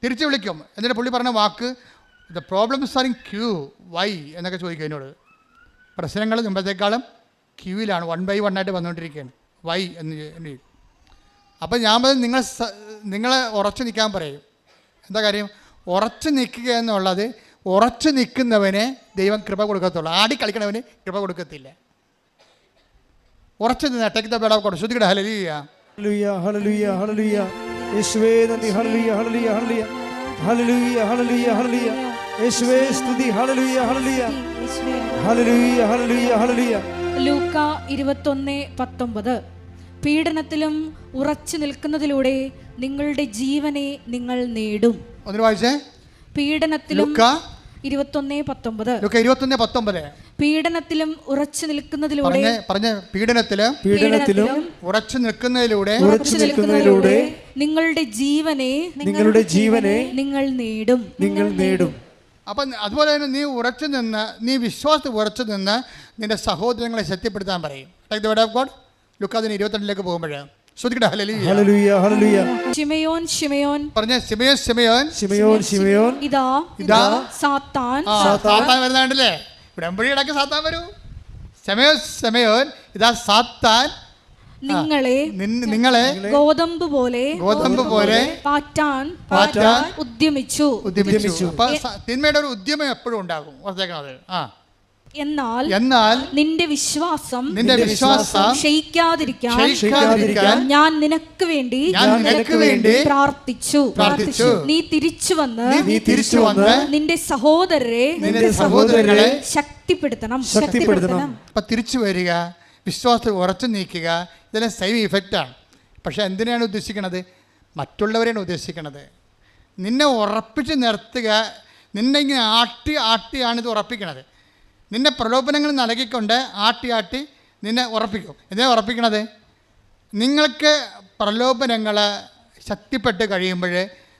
തിരിച്ചു വിളിക്കും. എന്നിട്ട് പുള്ളി പറഞ്ഞ വാക്ക്, the problems are in queue, why എന്നൊക്കെ ചോദിക്കും എന്നോട്. പ്രശ്നങ്ങൾ മുമ്പത്തേക്കാളും ക്യൂവിലാണ്, 1 by 1 ആയിട്ട് വന്നുകൊണ്ടിരിക്കുകയാണ്. വൈ എന്ന്. അപ്പം ഞാൻ നിങ്ങളെ ഉറച്ചു നിൽക്കാൻ പറയും. എന്താ കാര്യം? ഉറച്ചു നിൽക്കുക എന്നുള്ളത്, ഉറച്ചു നിൽക്കുന്നവനെ ദൈവം കൃപ കൊടുക്കത്തുള്ളൂ. ആടിക്കളിക്കണവന് കൃപ കൊടുക്കത്തില്ല. ഉറച്ചു നിന്ന് ടെക്ക് കൊടുക്കും. ശ്രുതികട ഹല്ലേലൂയ ഹല്ലേലൂയ ഹല്ലേലൂയ ഹല്ലേലൂയ. യേശുവേ നന്ദി. ഹല്ലേലൂയ ഹല്ലേലൂയ ഹല്ലേലൂയ ഹല്ലേലൂയ ഹല്ലേലൂയ ഹല്ലേലൂയ. യേശുവേ സ്തുതി. ഹല്ലേലൂയ ഹല്ലേലൂയ ഹല്ലേലൂയ ഹല്ലേലൂയ ഹല്ലേലൂയ. ലൂക്ക 21:19. പീഡനത്തിലും ഉറച്ചു നിൽക്കുന്നതിലൂടെ നിങ്ങളുടെ ജീവനെ നിങ്ങൾ നേടും. ഒന്ന് വായിച്ചേ. പീഡനത്തിലും 21:19. പീഡനത്തിലും ഉറച്ചു നിൽക്കുന്നതിലൂടെ ഉറച്ചു നിൽക്കുന്നതിലൂടെ നിങ്ങളുടെ ജീവനെ നിങ്ങൾ നേടും. അപ്പം അതുപോലെ തന്നെ നീ വിശ്വാസത്തിൽ ഉറച്ചു നിന്ന് നിന്റെ സഹോദരങ്ങളെ ശക്തിപ്പെടുത്താൻ പറയും. ലുക്കാ 22 പോകുമ്പോഴേ ശ്രുതികട ഹല്ലേലൂയ ഹല്ലേലൂയ. ശിമയോൻ പറഞ്ഞേ. ശിമയോൻ ഇതാ സാത്താൻ വരുന്നുണ്ടല്ലേ? ഉടമ്പടി ഇടയ്ക്ക് സാത്താൻ വരൂ. ശിമയോൻ ഇതാ സാത്താൻ നിങ്ങളെ ഗോതമ്പ് പോലെ പാറ്റാൻ ഉദ്യമിച്ചു. അപ്പൊ തിന്മയുടെ ഒരു ഉദ്യമം എപ്പോഴും ഉണ്ടാകും. ഓർത്തേക്കണത്. എന്നാൽ നിന്റെ വിശ്വാസം ക്ഷയിക്കാതിരിക്കാൻ ഞാൻ നിനക്ക് വേണ്ടി പ്രാർത്ഥിച്ചു. നീ തിരിച്ചു വന്ന് നിന്റെ സഹോദരരെ ശക്തിപ്പെടുത്തണം. അപ്പൊ തിരിച്ചു വരിക, വിശ്വാസത്തിൽ ഉറച്ചു നീക്കുക, ഇതെല്ലാം സെയിം ഇഫക്റ്റാണ്. പക്ഷെ എന്തിനാണ് ഉദ്ദേശിക്കണത്? മറ്റുള്ളവരെയാണ് ഉദ്ദേശിക്കണത്. നിന്നെ ഉറപ്പിച്ച് നിർത്തുക. നിന്നെ ഇങ്ങനെ ആട്ടിയാണ് ഇത് ഉറപ്പിക്കണത്. നിന്നെ പ്രലോഭനങ്ങൾ നൽകിക്കൊണ്ട് ആട്ടി നിന്നെ ഉറപ്പിക്കും. എന്തിനാണ് ഉറപ്പിക്കണത്? നിങ്ങൾക്ക് പ്രലോഭനങ്ങൾ ശക്തിപ്പെട്ട് കഴിയുമ്പോൾ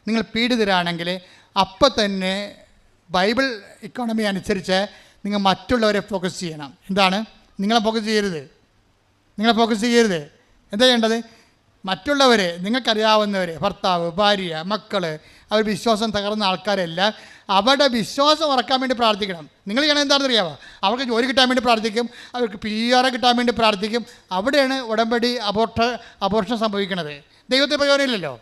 നിങ്ങൾ പീഡിതരാണെങ്കിൽ അപ്പം തന്നെ ബൈബിൾ ഇക്കോണമി അനുസരിച്ച് നിങ്ങൾ മറ്റുള്ളവരെ ഫോക്കസ് ചെയ്യണം. എന്താണ്? നിങ്ങളെ ഫോക്കസ് ചെയ്യരുത്. എന്താ ചെയ്യേണ്ടത്? മറ്റുള്ളവർ, നിങ്ങൾക്കറിയാവുന്നവർ, ഭർത്താവ്, ഭാര്യ, മക്കൾ, അവർ വിശ്വാസം തകർന്ന ആൾക്കാരെല്ലാം അവരുടെ വിശ്വാസം ഉറക്കാൻ വേണ്ടി പ്രാർത്ഥിക്കണം. നിങ്ങൾ ചെയ്യണം എന്താണെന്ന് അറിയാമോ? അവർക്ക് ജോലി കിട്ടാൻ വേണ്ടി പ്രാർത്ഥിക്കും, അവർക്ക് PR കിട്ടാൻ വേണ്ടി പ്രാർത്ഥിക്കും. അവിടെയാണ് ഉടമ്പടി അബോർഷൻ സംഭവിക്കുന്നത്. ദൈവത്തിന് പ്രയോജനമില്ലല്ലോ.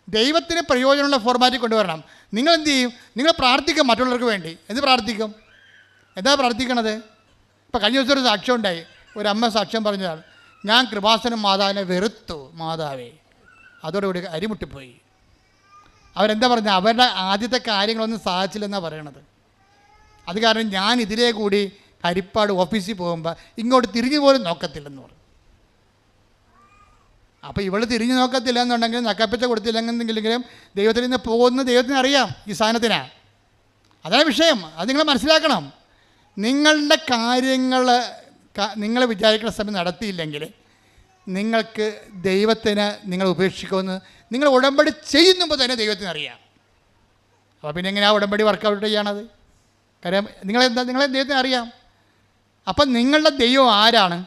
ദൈവത്തിന് പ്രയോജനമുള്ള ഫോർമാറ്റിൽ കൊണ്ടുവരണം. നിങ്ങൾ എന്ത് ചെയ്യും? നിങ്ങൾ പ്രാർത്ഥിക്കും മറ്റുള്ളവർക്ക് വേണ്ടി. എന്ത് പ്രാർത്ഥിക്കും? എന്താ പ്രാർത്ഥിക്കണത്? ഇപ്പോൾ കഴിഞ്ഞ ദിവസം ഒരു സാക്ഷ്യം ഉണ്ടായി. ഒരു അമ്മ സാക്ഷ്യം പറഞ്ഞതാണ്, ഞാൻ കൃപാസനം മാതാവിനെ വെറുത്തു. മാതാവേ, അതോടുകൂടി അരിമുട്ടിപ്പോയി. അവരെന്താ പറഞ്ഞത്? അവരുടെ ആദ്യത്തെ കാര്യങ്ങളൊന്നും സാധിച്ചില്ലെന്നാണ് പറയണത്. അത് കാരണം ഞാൻ ഇതിലേ കൂടി ഹരിപ്പാട് ഓഫീസിൽ പോകുമ്പോൾ ഇങ്ങോട്ട് തിരിഞ്ഞു പോലും നോക്കത്തില്ലെന്ന് പറഞ്ഞു. അപ്പോൾ ഇവൾ തിരിഞ്ഞു നോക്കത്തില്ല എന്നുണ്ടെങ്കിലും നക്കപ്പച്ച കൊടുത്തില്ലെങ്കിലും ദൈവത്തിൽ നിന്ന് പോകുന്ന ദൈവത്തിന് അറിയാം ഈ സാധനത്തിനാണ്. അതാണ് വിഷയം. അത് നിങ്ങൾ മനസ്സിലാക്കണം. നിങ്ങളുടെ കാര്യങ്ങൾ നിങ്ങൾ വിചാരിക്കുന്ന സമയം നടത്തിയില്ലെങ്കിൽ നിങ്ങൾക്ക് ദൈവത്തിന് നിങ്ങൾ ഉപേക്ഷിക്കുമെന്ന് നിങ്ങൾ ഉടമ്പടി ചെയ്യുമ്പോൾ തന്നെ ദൈവത്തിന് അറിയാം. അപ്പോൾ പിന്നെ എങ്ങനെയാണ് ഉടമ്പടി വർക്കൗട്ട് ചെയ്യണത്? കാര്യം നിങ്ങളെ ദൈവത്തിന് അറിയാം. അപ്പം നിങ്ങളുടെ ദൈവം ആരാണ്?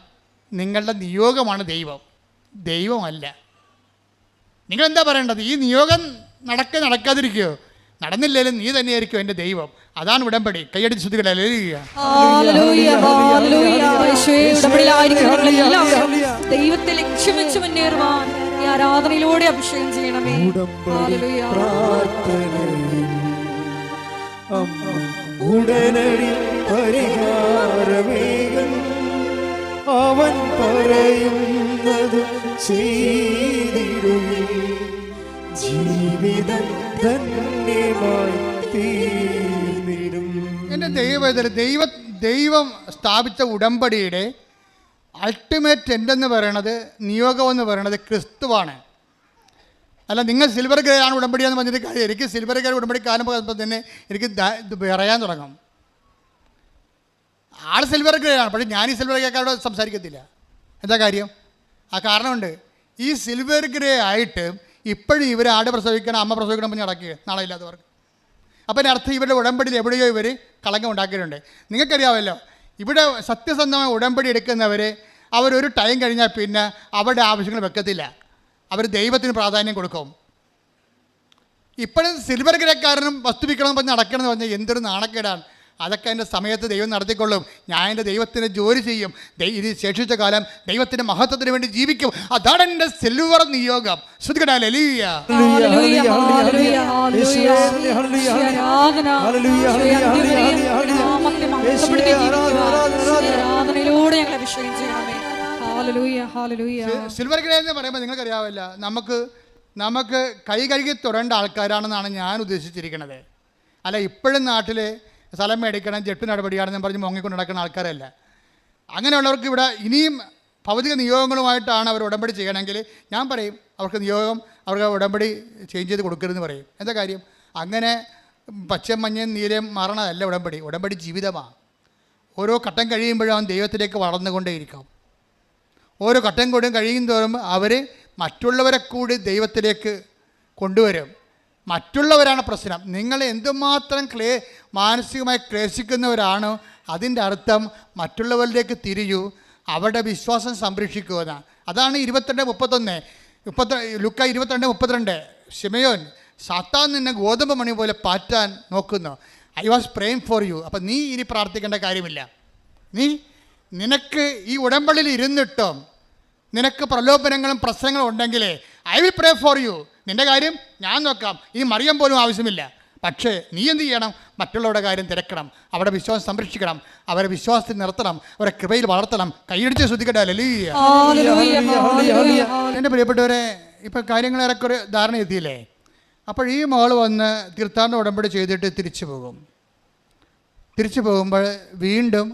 നിങ്ങളുടെ നിയോഗമാണ് ദൈവമല്ല. നിങ്ങളെന്താ പറയേണ്ടത്? ഈ നിയോഗം നടക്കാതിരിക്കുകയോ? നടന്നില്ലെങ്കിലും നീ തന്നെയായിരിക്കും എൻ്റെ ദൈവം. അതാണ് ഉടമ്പടി. കൈയടിച്ച് ശ്രുതികളെ ദൈവത്തെ ലക്ഷ്യം വെച്ച് മുന്നേറുവാൻ ഈ ആരാധനയിലൂടെ അഭിഷേകം ചെയ്യണമേ. ഉടനടി പരിഹാരമേകൻ അവൻ പറയുന്നത് ചെയ്തിടും. ജീവിതം ധന്യമായി തീർന്നിടും. എൻ്റെ ദൈവം സ്ഥാപിച്ച ഉടമ്പടിയുടെ അൾട്ടിമേറ്റ് എൻഡെന്ന് പറയണത്, നിയോഗം എന്ന് പറയണത് ക്രിസ്തുവാണ്. അല്ല നിങ്ങൾ സിൽവർ ഗ്രേ ആണ് ഉടമ്പടിയാന്ന് പറഞ്ഞിട്ട് കാര്യം. എനിക്ക് സിൽവർ ഗ്രേ ഉടമ്പടി കാണുമ്പോൾ തന്നെ എനിക്ക് പറയാൻ തുടങ്ങും. ആൾ സിൽവർ ഗ്രേ ആണ്, പക്ഷേ ഞാൻ ഈ സിൽവർ ഗ്രേക്കാരോട് സംസാരിക്കത്തില്ല. എന്താ കാര്യം? ആ കാരണമുണ്ട്. ഈ സിൽവർ ഗ്രേ ആയിട്ട് ഇപ്പോഴും ഇവർ ആട് പ്രസവിക്കണം, അമ്മ പ്രസവിക്കണം പറഞ്ഞ് നടക്കുക നാളെ ഇല്ലാത്തവർക്ക്. അപ്പം അതിനർത്ഥം ഇവരുടെ ഉടമ്പടിയിൽ എവിടെയോ ഇവർ കളങ്കം ഉണ്ടാക്കിയിട്ടുണ്ട്. നിങ്ങൾക്കറിയാമല്ലോ, ഇവിടെ സത്യസന്ധമായ ഉടമ്പടി എടുക്കുന്നവർ അവരൊരു ടൈം കഴിഞ്ഞാൽ പിന്നെ അവരുടെ ആവശ്യങ്ങൾ വെക്കത്തില്ല. അവർ ദൈവത്തിന് പ്രാധാന്യം കൊടുക്കും. ഇപ്പോഴും സിൽവർ ഗ്രേക്കാരനും വസ്തുവിക്കണം പറഞ്ഞ് നടക്കണമെന്ന് പറഞ്ഞാൽ എന്തൊരു നാണക്കേടാണ്. അതൊക്കെ എൻ്റെ സമയത്ത് ദൈവം നടത്തിക്കൊള്ളും. ഞാൻ എൻ്റെ ദൈവത്തിന് ജോലി ചെയ്യും. ഇത് ശേഷിച്ച കാലം ദൈവത്തിൻ്റെ മഹത്വത്തിന് വേണ്ടി ജീവിക്കും. അതാണ് എൻ്റെ സിൽവർ നിയോഗം. സിൽവർ ഗ്രേ എന്ന് പറയുമ്പോൾ നിങ്ങൾക്കറിയാവില്ല, നമുക്ക് കൈ കഴുകി തുടരേണ്ട ആൾക്കാരാണെന്നാണ് ഞാൻ ഉദ്ദേശിച്ചിരിക്കുന്നത്. അല്ല ഇപ്പോഴും നാട്ടിൽ സ്ഥലം മേടിക്കണം, ജെട്ട് നടപടിയാണെന്ന് പറഞ്ഞ് മുങ്ങിക്കൊണ്ട് നടക്കുന്ന ആൾക്കാരല്ല. അങ്ങനെയുള്ളവർക്ക് ഇവിടെ ഇനിയും ഭൗതിക നിയോഗങ്ങളുമായിട്ടാണ് അവർ ഉടമ്പടി ചെയ്യണമെങ്കിൽ ഞാൻ പറയും അവർക്ക് ഉടമ്പടി ചേഞ്ച് ചെയ്ത് കൊടുക്കരുതെന്ന് പറയും. എന്താ കാര്യം? അങ്ങനെ പച്ചയും മഞ്ഞയും നീലയും മാറണതല്ല ഉടമ്പടി ജീവിതമാണ്. ഓരോ ഘട്ടം കഴിയുമ്പോഴും അവൻ ദൈവത്തിലേക്ക് വളർന്നുകൊണ്ടേയിരിക്കും. ഓരോ ഘട്ടം കൂടി കഴിയും തോറും അവർ മറ്റുള്ളവരെ കൂടി ദൈവത്തിലേക്ക് കൊണ്ടുവരും. മറ്റുള്ളവരാണ് പ്രശ്നം. നിങ്ങൾ എന്തുമാത്രം മാനസികമായി ക്ലേശിക്കുന്നവരാണോ അതിൻ്റെ അർത്ഥം മറ്റുള്ളവരിലേക്ക് തിരിയൂ, അവരുടെ വിശ്വാസം സംരക്ഷിക്കുമെന്നാണ്. അതാണ് 22:31 ലുക്ക 22:32. ശിമയോൻ, സാത്താൻ നിന്നെ ഗോതമ്പ് മണി പോലെ പാറ്റാൻ നോക്കുന്നു. I was praying for you. അപ്പം നീ ഇനി പ്രാർത്ഥിക്കേണ്ട കാര്യമില്ല. നിനക്ക് ഈ ഉടമ്പടിയിൽ ഇരുന്നിട്ടും നിനക്ക് പ്രലോഭനങ്ങളും പ്രശ്നങ്ങളും ഉണ്ടെങ്കിൽ I will pray for you, നിൻ്റെ കാര്യം ഞാൻ നോക്കാം, ഈ മറിയം പോലും ആവശ്യമില്ല. പക്ഷേ നീ എന്ത് ചെയ്യണം? മറ്റുള്ളവരുടെ കാര്യം തിരക്കണം, അവരുടെ വിശ്വാസം സംരക്ഷിക്കണം, അവരെ വിശ്വാസത്തിൽ നിർത്തണം, അവരെ കൃപയിൽ വളർത്തണം. കൈയടിച്ച് ശ്രദ്ധിക്കട്ടെ. ഹല്ലേലൂയ. എൻ്റെ പ്രിയപ്പെട്ടവരെ, ഇപ്പം കാര്യങ്ങൾ ഏറെക്കുറെ ധാരണ എത്തിയില്ലേ? അപ്പോൾ ഈ മകൾ വന്ന് തീർത്ഥാടന ഉടമ്പടി ചെയ്തിട്ട് തിരിച്ചു പോകും. തിരിച്ചു പോകുമ്പോൾ വീണ്ടും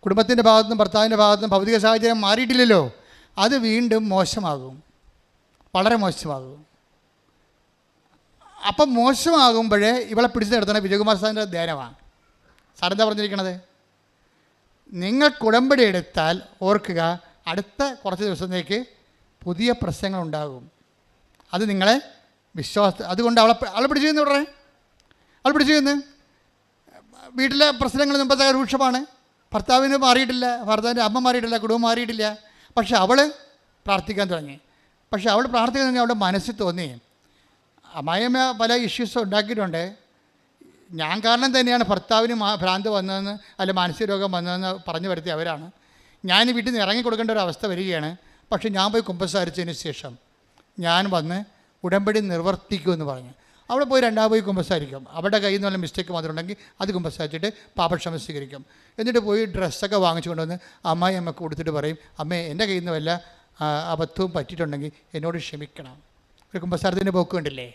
കുടുംബത്തിൻ്റെ ഭാഗത്തുനിന്നും ഭർത്താവിൻ്റെ ഭാഗത്തുനിന്നും ഭൗതിക സാഹചര്യം മാറിയിട്ടില്ലല്ലോ, അത് വീണ്ടും മോശമാകും, വളരെ മോശമാകും. അപ്പം മോശമാകുമ്പോഴേ ഇവളെ പിടിച്ചു നിർത്തണം വിജയകുമാർ സാറിൻ്റെ ധ്യാനമാണ്. സാറെന്താ പറഞ്ഞിരിക്കണത്? നിങ്ങൾ ഉടമ്പടി എടുത്താൽ ഓർക്കുക, അടുത്ത കുറച്ച് ദിവസത്തേക്ക് പുതിയ പ്രശ്നങ്ങളുണ്ടാകും. അത് നിങ്ങളെ അതുകൊണ്ട് അവളെ പിടിച്ചു ചെയ്യുന്നു. ഉടനെ അവൾ പിടിച്ചു ചെയ്യുന്നു. വീട്ടിലെ പ്രശ്നങ്ങൾ മുമ്പത്തെ രൂക്ഷമാണ്. ഭർത്താവിന് മാറിയിട്ടില്ല, ഭർത്താവിൻ്റെ അമ്മ മാറിയിട്ടില്ല, കുടുംബം മാറിയിട്ടില്ല. പക്ഷെ അവൾ പ്രാർത്ഥിക്കാൻ തുടങ്ങി. പക്ഷെ അവൾ പ്രാർത്ഥിക്കാൻ തുടങ്ങി, അവളുടെ മനസ്സിൽ തോന്നി, അമ്മായിയമ്മ പല ഇഷ്യൂസ് ഉണ്ടാക്കിയിട്ടുണ്ട്, ഞാൻ കാരണം തന്നെയാണ് ഭർത്താവിന് ഭ്രാന്ത് വന്നതെന്ന് അല്ല മാനസിക രോഗം വന്നതെന്ന് പറഞ്ഞു വരുത്തി അവരാണ്. ഞാൻ വീട്ടിൽ നിന്ന് ഇറങ്ങി കൊടുക്കേണ്ട ഒരു അവസ്ഥ വരികയാണ്. പക്ഷെ ഞാൻ പോയി കുമ്പസാരിച്ചതിന് ശേഷം ഞാൻ വന്ന് ഉടമ്പടി നിർവർത്തിക്കുമെന്ന് പറഞ്ഞു. അവിടെ പോയി പോയി കുമ്പസാരിക്കും. അവരുടെ കയ്യിൽ നിന്ന് വല്ല മിസ്റ്റേക്ക് വന്നിട്ടുണ്ടെങ്കിൽ അത് കുമ്പസാരിച്ചിട്ട് പാപക്ഷമ സ്വീകരിക്കും. എന്നിട്ട് പോയി ഡ്രസ്സൊക്കെ വാങ്ങിച്ചു കൊണ്ടുവന്ന് അമ്മയ്ക്ക് കൊടുത്തിട്ട് പറയും, അമ്മേ എൻ്റെ കയ്യിൽ നിന്ന് വല്ല അബദ്ധവും പറ്റിയിട്ടുണ്ടെങ്കിൽ എന്നോട് ക്ഷമിക്കണം. ഒരു കുമ്പസാരത്തിൻ്റെ പോക്ക് കണ്ടില്ലേ?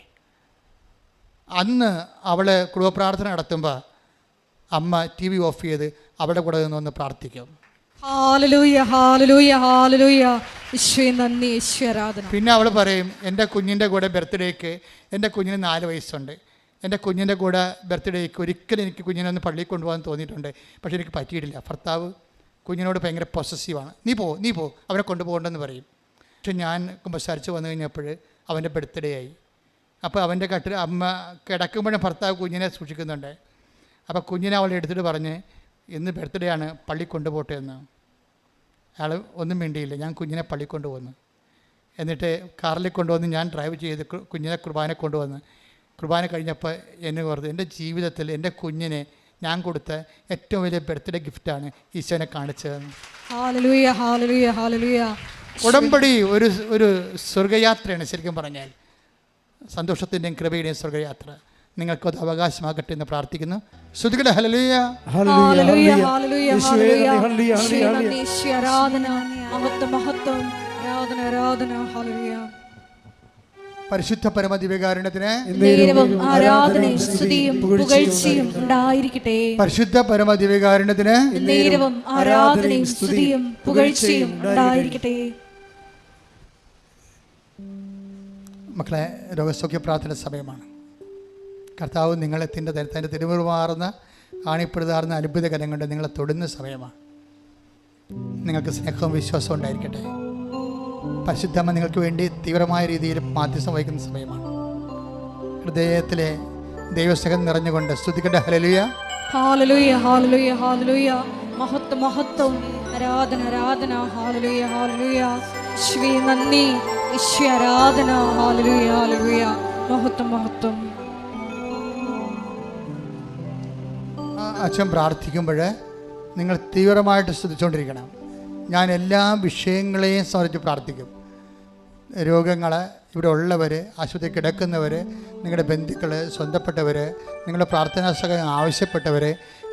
അന്ന് അവൾ കുടുംബപ്രാർത്ഥന നടത്തുമ്പോൾ അമ്മ TV ഓഫ് ചെയ്ത് അവിടെ കൂടെ നിന്ന് പ്രാർത്ഥിക്കും. പിന്നെ അവൾ പറയും, എൻ്റെ കുഞ്ഞിൻ്റെ കൂടെ ബർത്ത്ഡേക്ക്, എൻ്റെ കുഞ്ഞിന് 4 വയസ്സുണ്ട്, എൻ്റെ കുഞ്ഞിൻ്റെ കൂടെ ബർത്ത്ഡേക്ക് ഒരിക്കലും എനിക്ക് കുഞ്ഞിനെ ഒന്ന് പള്ളിയിൽ കൊണ്ടുപോകാൻ തോന്നിയിട്ടുണ്ട്, പക്ഷേ എനിക്ക് പറ്റിയിട്ടില്ല. ഭർത്താവ് കുഞ്ഞിനോട് ഭയങ്കര പൊസസീവാണ്, നീ പോ അവനെ കൊണ്ടുപോകണ്ടെന്ന് പറയും. പക്ഷെ ഞാൻ കുമ്പസാരിച്ച് വന്നു കഴിഞ്ഞപ്പോൾ അവൻ്റെ ബർത്ത്ഡേ ആയി. അപ്പോൾ അവൻ്റെ അമ്മ കിടക്കുമ്പോഴും ഭർത്താവ് കുഞ്ഞിനെ സൂക്ഷിക്കുന്നുണ്ട്. അപ്പോൾ കുഞ്ഞിനെ അവളെ എടുത്തിട്ട് പറഞ്ഞ്, ഇന്ന് ബർത്ത്ഡേ ആണ്, പള്ളി കൊണ്ടുപോട്ടെ എന്ന്. അയാൾ ഒന്നും വേണ്ടിയില്ല, ഞാൻ കുഞ്ഞിനെ പള്ളി കൊണ്ടുപോകുന്നു. എന്നിട്ട് കാറിൽ കൊണ്ടുവന്ന് ഞാൻ ഡ്രൈവ് ചെയ്ത് കുഞ്ഞിനെ കുർബാന കൊണ്ടുവന്ന് കുർബാന കഴിഞ്ഞപ്പോൾ എന്നെ ഓർത്ത്, എൻ്റെ ജീവിതത്തിൽ എൻ്റെ കുഞ്ഞിനെ ഞാൻ കൊടുത്ത ഏറ്റവും വലിയ ബർത്ത്ഡേ ഗിഫ്റ്റാണ് ഈശോനെ കാണിച്ചതെന്ന്. ഉടമ്പടി ഒരു സ്വർഗയാത്രയാണ് ശരിക്കും പറഞ്ഞാൽ, സന്തോഷത്തിൻ്റെയും കൃപയുടെയും സ്വർഗയാത്ര. നിങ്ങൾക്കത് അവകാശമാകട്ടെ എന്ന് പ്രാർത്ഥിക്കുന്നു. ശ്രുതികളെ ഹല്ലേലൂയ. പരിശുദ്ധ പരമ ദിവ്യകാരുണ്യത്തിന് ആരാധനയും സ്തുതിയും പുകഴ്ചയും ഉണ്ടായിരിക്കട്ടെ. പരിശുദ്ധ പരമ ദിവ്യകാരുണ്യത്തിന് ആരാധനയും സ്തുതിയും പുകഴ്ചയും ഉണ്ടായിരിക്കട്ടെ. മക്കളെ, രോഗസൗഖ്യ പ്രാർത്ഥന സമയമാണ്. കർത്താവ് നിങ്ങളെ തൻ്റെ തിരുമുറുമാറുന്ന ആണിപ്പെടുതാറുന്ന അത്ഭുത കരം കൊണ്ട് നിങ്ങളെ തൊടുന്ന സമയമാണ്. നിങ്ങൾക്ക് സ്നേഹവും വിശ്വാസവും ഉണ്ടായിരിക്കട്ടെ. പരിശുദ്ധമ്മ നിങ്ങൾക്ക് വേണ്ടി തീവ്രമായ രീതിയിൽ മാധ്യസ്ഥം വഹിക്കുന്ന സമയമാണ്. ഹൃദയത്തിലെ ദൈവസ്നേഹം നിറഞ്ഞുകൊണ്ട് സ്തുതിക്കട്ടെ. ഹല്ലേലൂയ, ഹല്ലേലൂയ, ഹല്ലേലൂയ, ഹല്ലേലൂയ. മഹത്വം, മഹത്വം, ആരാധന, ആരാധന. ഹല്ലേലൂയ, ഹല്ലേലൂയ. യേശുവേ നന്ദി, യേശുവേ ആരാധന. ഹല്ലേലൂയ, ഹല്ലേലൂയ. മഹത്വം, മഹത്വം. അച്ഛൻ പ്രാർത്ഥിക്കുമ്പോൾ നിങ്ങൾ തീവ്രമായിട്ട് ശ്രദ്ധിച്ചുകൊണ്ടിരിക്കണം. ഞാൻ എല്ലാ വിഷയങ്ങളെയും സംബന്ധിച്ച് പ്രാർത്ഥിക്കും. രോഗങ്ങൾ, ഇവിടെ ഉള്ളവർ, ആശുപത്രി കിടക്കുന്നവർ, നിങ്ങളുടെ ബന്ധുക്കൾ, സ്വന്തപ്പെട്ടവർ, നിങ്ങളുടെ പ്രാർത്ഥനാ സഹായം ആവശ്യപ്പെട്ടവർ,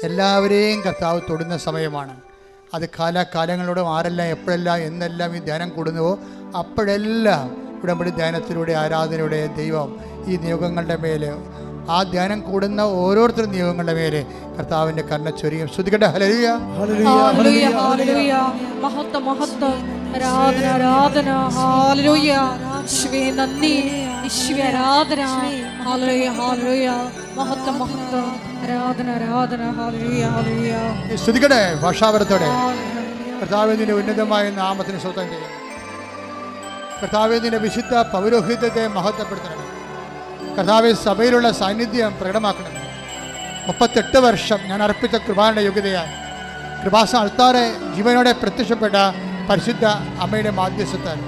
എല്ലാവരെയും കർത്താവ് തൊടുന്ന സമയമാണ്. അത് കാലാകാലങ്ങളോടും ആരെല്ലാം എപ്പോഴെല്ലാം എന്നെല്ലാം ഈ ധ്യാനം കൂടുന്നുവോ അപ്പോഴെല്ലാം ഉടമ്പടി ധ്യാനത്തിലൂടെ ആരാധനയുടെ ദൈവം ഈ നിയോഗങ്ങളുടെ മേലെ, ആ ധ്യാനം കൂടുന്ന ഓരോരുത്തരും നിയോഗങ്ങളുടെ മേലെ കർത്താവിൻ്റെ കരുണ ചൊരിയും. ശ്രുതിക്കട്ടെ. ഹല്ലേലൂയ, ഹല്ലേലൂയ, ഹല്ലേലൂയ. മഹത്വം, മഹത്വം, ആരാധന, ആരാധന. ഹല്ലേലൂയ. യേശുവേ നന്ദി, യേശുവേ ആരാധന. ഹല്ലേലൂയ, ഹല്ലേലൂയ. മഹത്വം, മഹത്വം, ആരാധന, ആരാധന. ഹല്ലേലൂയ, ഹല്ലേലൂയ. ശ്രുതിക്കട്ടെ ഭാഷാപരത്തോടെ. കർത്താവിൻ്റെ ഉന്നതമായ നാമത്തിന് സ്തോത്രം ചെയ്യുന്നു. കർത്താവിൻ്റെ വിശുദ്ധ പൗരോഹിത്യത്തെ മഹത്വപ്പെടുത്തണം. കർത്താവ് സഭയിലുള്ള സാന്നിധ്യം പ്രകടമാക്കണം. 38 വർഷം ഞാൻ അർപ്പിച്ച കൃപാന്റെ യോഗ്യതയാൽ കൃപാസന അൾത്താറെ ജീവനോടെ പ്രത്യക്ഷപ്പെട്ട പരിശുദ്ധ അമ്മയുടെ മാധ്യസ്ഥത്താൽ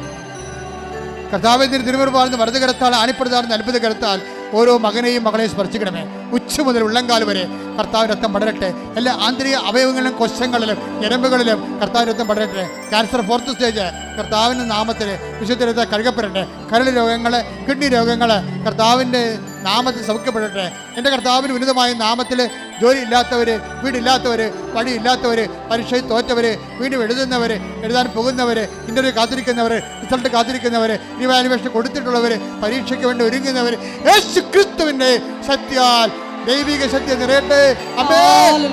കർത്താവിൻ്റെ തിരുമുറുപാർന്ന് വലതുകരത്താൽ ആണിപ്പെടുത്താറുന്ന അത്ഭുത കരത്താൽ ഓരോ മകനെയും മകളെയും സ്പർശിക്കണമേ. ഉച്ച മുതൽ ഉള്ളങ്കാൽ വരെ കർത്താവ് രക്തം പടരട്ടെ. എല്ലാ ആന്തരിക അവയവങ്ങളിലും കൊശങ്ങളിലും ഞരമ്പുകളിലും കർത്താവ് രക്തം പടരട്ടെ. ക്യാൻസർ 4th സ്റ്റേജ് കർത്താവിൻ്റെ നാമത്തിൽ വിശുദ്ധ രക്തം കഴുകപ്പെടട്ടെ. കരൾ രോഗങ്ങൾ, കിഡ്നി രോഗങ്ങൾ കർത്താവിൻ്റെ നാമത്തിൽ സൗഖ്യപ്പെടട്ടെ. എൻ്റെ കർത്താവിന് ഉന്നതമായ നാമത്തിൽ ജോലി ഇല്ലാത്തവർ, വീടില്ലാത്തവർ, വഴിയില്ലാത്തവർ, പരീക്ഷയിൽ തോറ്റവർ, വീണ്ടും എഴുതുന്നവർ, എഴുതാൻ പോകുന്നവർ, ഇൻ്റർവ്യൂ കാത്തിരിക്കുന്നവർ, റിസൾട്ട് കാത്തിരിക്കുന്നവർ, ഇവാലുവേഷൻ കൊടുത്തിട്ടുള്ളവർ, പരീക്ഷയ്ക്ക് വേണ്ടി ഒരുങ്ങുന്നവർ, യേശു ക്രിസ്തുവിൻ്റെ ശക്തിയാൽ ദൈവിക ശക്തി നിറയട്ടെ. അമ്മേ,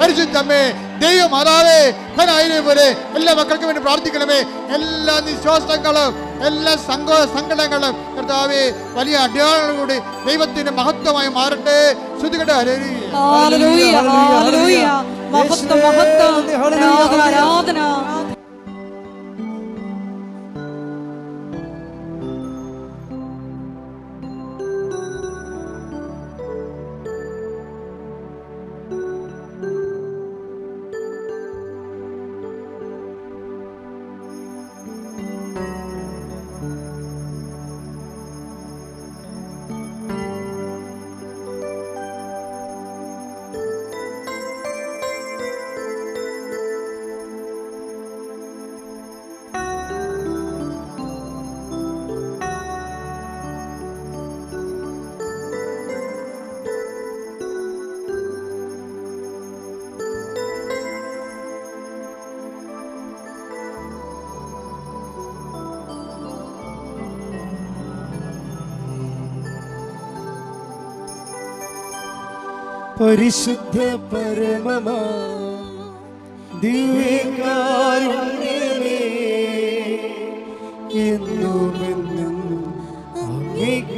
പരിശുദ്ധമ്മേ, ദൈവമാതാവേ, ധനായിനെ പോലെ എല്ലാ മക്കൾക്കും വേണ്ടി പ്രാർത്ഥിക്കണമേ. എല്ലാ നിശ്വാസങ്ങളും, എല്ലാ സങ്കടങ്ങളും കർത്താവേ വലിയ അടയാളങ്ങളോട് ദൈവത്തിന്റെ മഹത്വമായി മാറട്ടെ. ശ്രുതികട്ടെ. ഹല്ലേലൂയ, ഹല്ലേലൂയ, മഹത്വം, മഹത്വം, ആരാധന. പരിശുദ്ധ പരമമാ ദിവ്യകാരുണ്യമേ, എന്നുമെന്നും അങ്ങേക്ക്